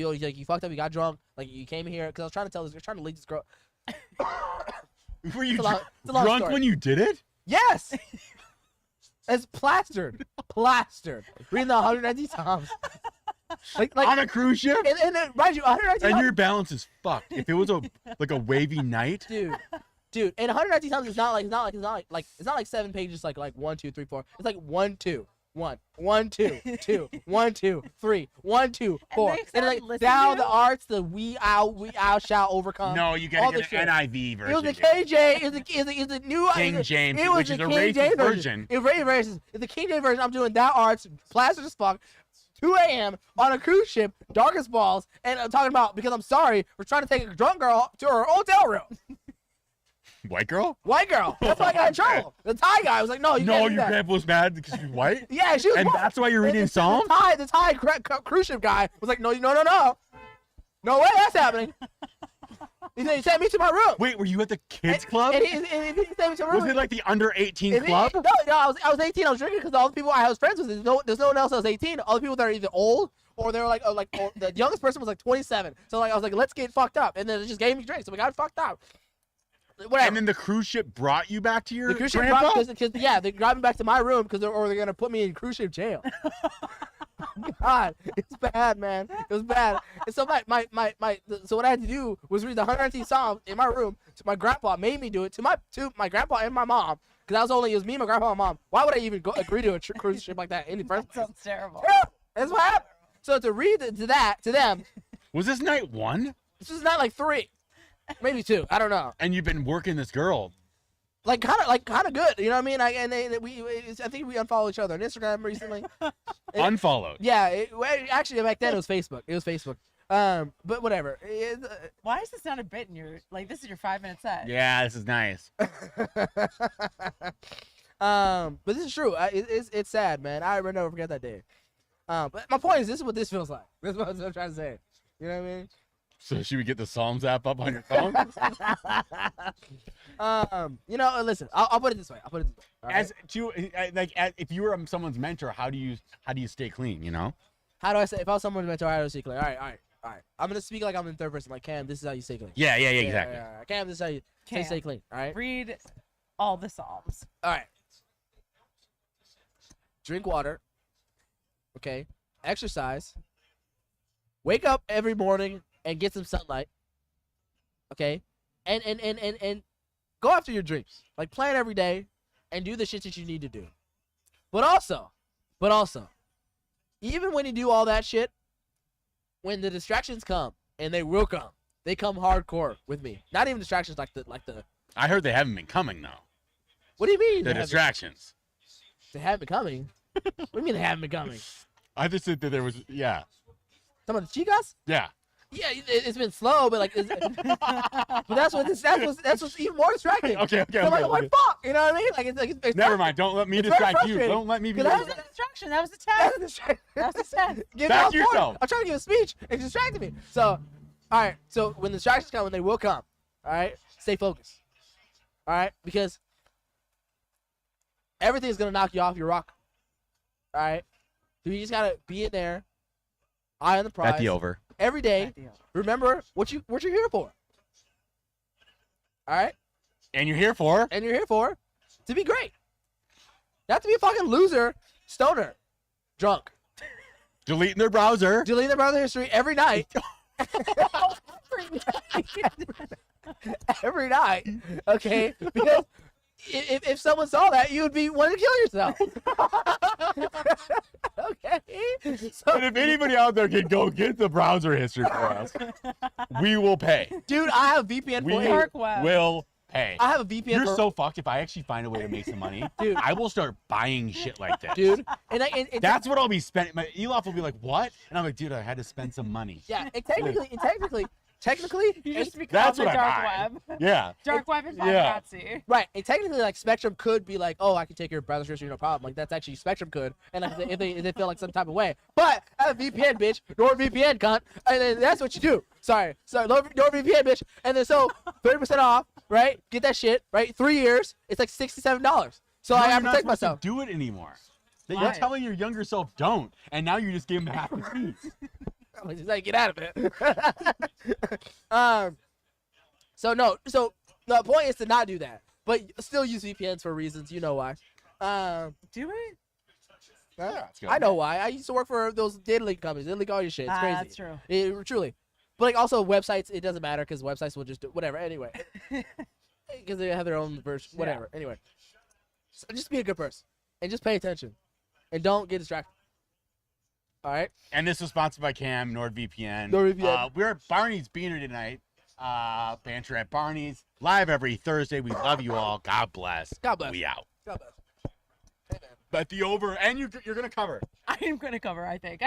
fucked up, you got drunk, like you came here because I was trying to lead this girl. Were you It's a long drunk story. when you did it? Yes, it's plastered. Reading the 119 Psalms, like On a cruise ship? and then mind you, 119 And Psalms, your balance is fucked. If it was a wavy night, dude, and 119 Psalms is it's not like 7 pages, like 1, 2, 3, 4. It's like 1, 2. 1, 1, 2, 2, 1, 2, 3, 1 2 4 they and said like listen down to? the arts the we out shall overcome. no, you all gotta the get shit. an NIV version. It was the dude. KJ. It was the new King James, it was which the is a King racist James version. It was racist. It's the King James version. I'm doing that arts, plastered as fuck, 2 a.m. on a cruise ship, dark as balls, and I'm talking about because I'm sorry for trying to take a drunk girl to her hotel room. White girl? White girl. That's why I got in trouble. The Thai guy was like, "No, you No, can't do your that." grandpa was mad because you're white? Yeah, she was. And white. that's why you're And reading the Psalms? The Thai cruise ship guy was like, "No, no way, that's happening." He sent me to my room. Wait, were you at the kids club? And he sent me to my room. Was it like the under 18 And club? No, I was 18. I was drinking because all the people I was friends with. There's no one else that was 18. All the people that are either old or they were like, or the youngest person was like 27. So like I was like, let's get fucked up, and then it just gave me drinks, so we got fucked up. Whatever. And then the cruise ship brought you back to your The cruise ship grandpa? yeah, they grabbed me back to my room because they're gonna put me in cruise ship jail. God, it's bad, man. It was bad. And so so what I had to do was read the 119 Psalms in my room. To my grandpa made me do it to my grandpa and my mom because it was me, my grandpa, and my mom. Why would I even agree to a cruise ship like that in the first place? Sounds terrible. That's what happened. So to read to them, Was this night 1? this is not like 3, maybe 2. I don't know. And you've been working this girl. Like kind of good, you know what I mean? I think we unfollowed each other on Instagram recently. Unfollowed. Yeah, actually back then it was Facebook. But whatever. Why is this not a bit in your like? This is your 5-minute set. Yeah, this is nice. But this is true. It's sad, man. I will never forget that day. But my point is, this is what this feels like. This is what I'm trying to say. You know what I mean? So should we get the Psalms app up on your phone? Listen, I'll put it this way. All right? If you were someone's mentor, how do you stay clean? You know? How do I say? If I was someone's mentor, how do I stay clean? All right. I'm gonna speak like I'm in third person. Like Cam, this is how you stay clean. Yeah, exactly. Yeah. Cam, this is how you stay clean. All right. Read all the Psalms. All right. Drink water. Okay. Exercise. Wake up every morning and get some sunlight. Okay. And go after your dreams. Like plan every day and do the shit that you need to do. But also, even when you do all that shit, when the distractions come, and they will come, they come hardcore with me. Not even distractions like the. I heard they haven't been coming though. What do you mean? The distractions. They haven't been coming. What do you mean they haven't been coming? I just said that there was Some of the chicas? Yeah. Yeah, it's been slow, but but that's what's even more distracting. Okay. So I'm like, what fuck? You know what I mean? Like it's Never mind. Don't let me distract you. frustrating. Don't let me be. That was a distraction. That was a test. That was a test. Back yourself. I'm trying to give a speech and it's distracting me. So, all right. So when the distractions come, when they will come, all right, stay focused. All right, because everything's gonna knock you off your rock. All right, so you just gotta be in there, eye on the prize. At the over. Every day. Remember what you're here for. All right, And you're here for. and you're here for to be great, not to be a fucking loser, stoner, drunk, Deleting their browser. deleting their browser history every night. Every night, okay? Because if someone saw that, you would be wanting to kill yourself. Okay. So, And if anybody out there can go get the browser history for us, we will pay. dude, I have a VPN We for Dark web. will pay. I have a VPN You're for so fucked. If I actually find a way to make some money, Dude. I will start buying shit like this. dude, and That's what I'll be spending. My Elof will be like, "What?" And I'm like, "Dude, I had to spend some money." yeah, and technically, You just become That's the what I dark buy. web. Yeah. Dark web and Yeah. paparazzi. right, and technically, like Spectrum could be like, oh, I can take your browser history, no problem. Like that's actually Spectrum could, and like, if they feel like some type of way. But I have a VPN, bitch, NordVPN, cunt, and then that's what you do. Sorry, NordVPN, bitch, and then so 30% off, right? Get that shit, right? 3 years, it's like $67. So No, I you're have to not protect supposed myself. to do it anymore. That Why? you're telling your younger self don't, and now you just gave him half the fees. I'm just like, get out of it. So the point is to not do that, but still use VPNs for reasons. You know why? Do it? Yeah, that's good. I know why. I used to work for those data link companies. They link all your shit. It's crazy. That's true. Truly. But like also websites, it doesn't matter because websites will just do whatever anyway. Because they have their own version, whatever. Anyway, so just be a good person and just pay attention, and don't get distracted. All right. And this is sponsored by Cam, NordVPN. NordVPN. We're at Barney's Beanry tonight. Banter at Barney's. Live every Thursday. We love you all. God bless. God bless. We out. God bless. Hey man. But the over, and you're going to cover. I am going to cover, I think.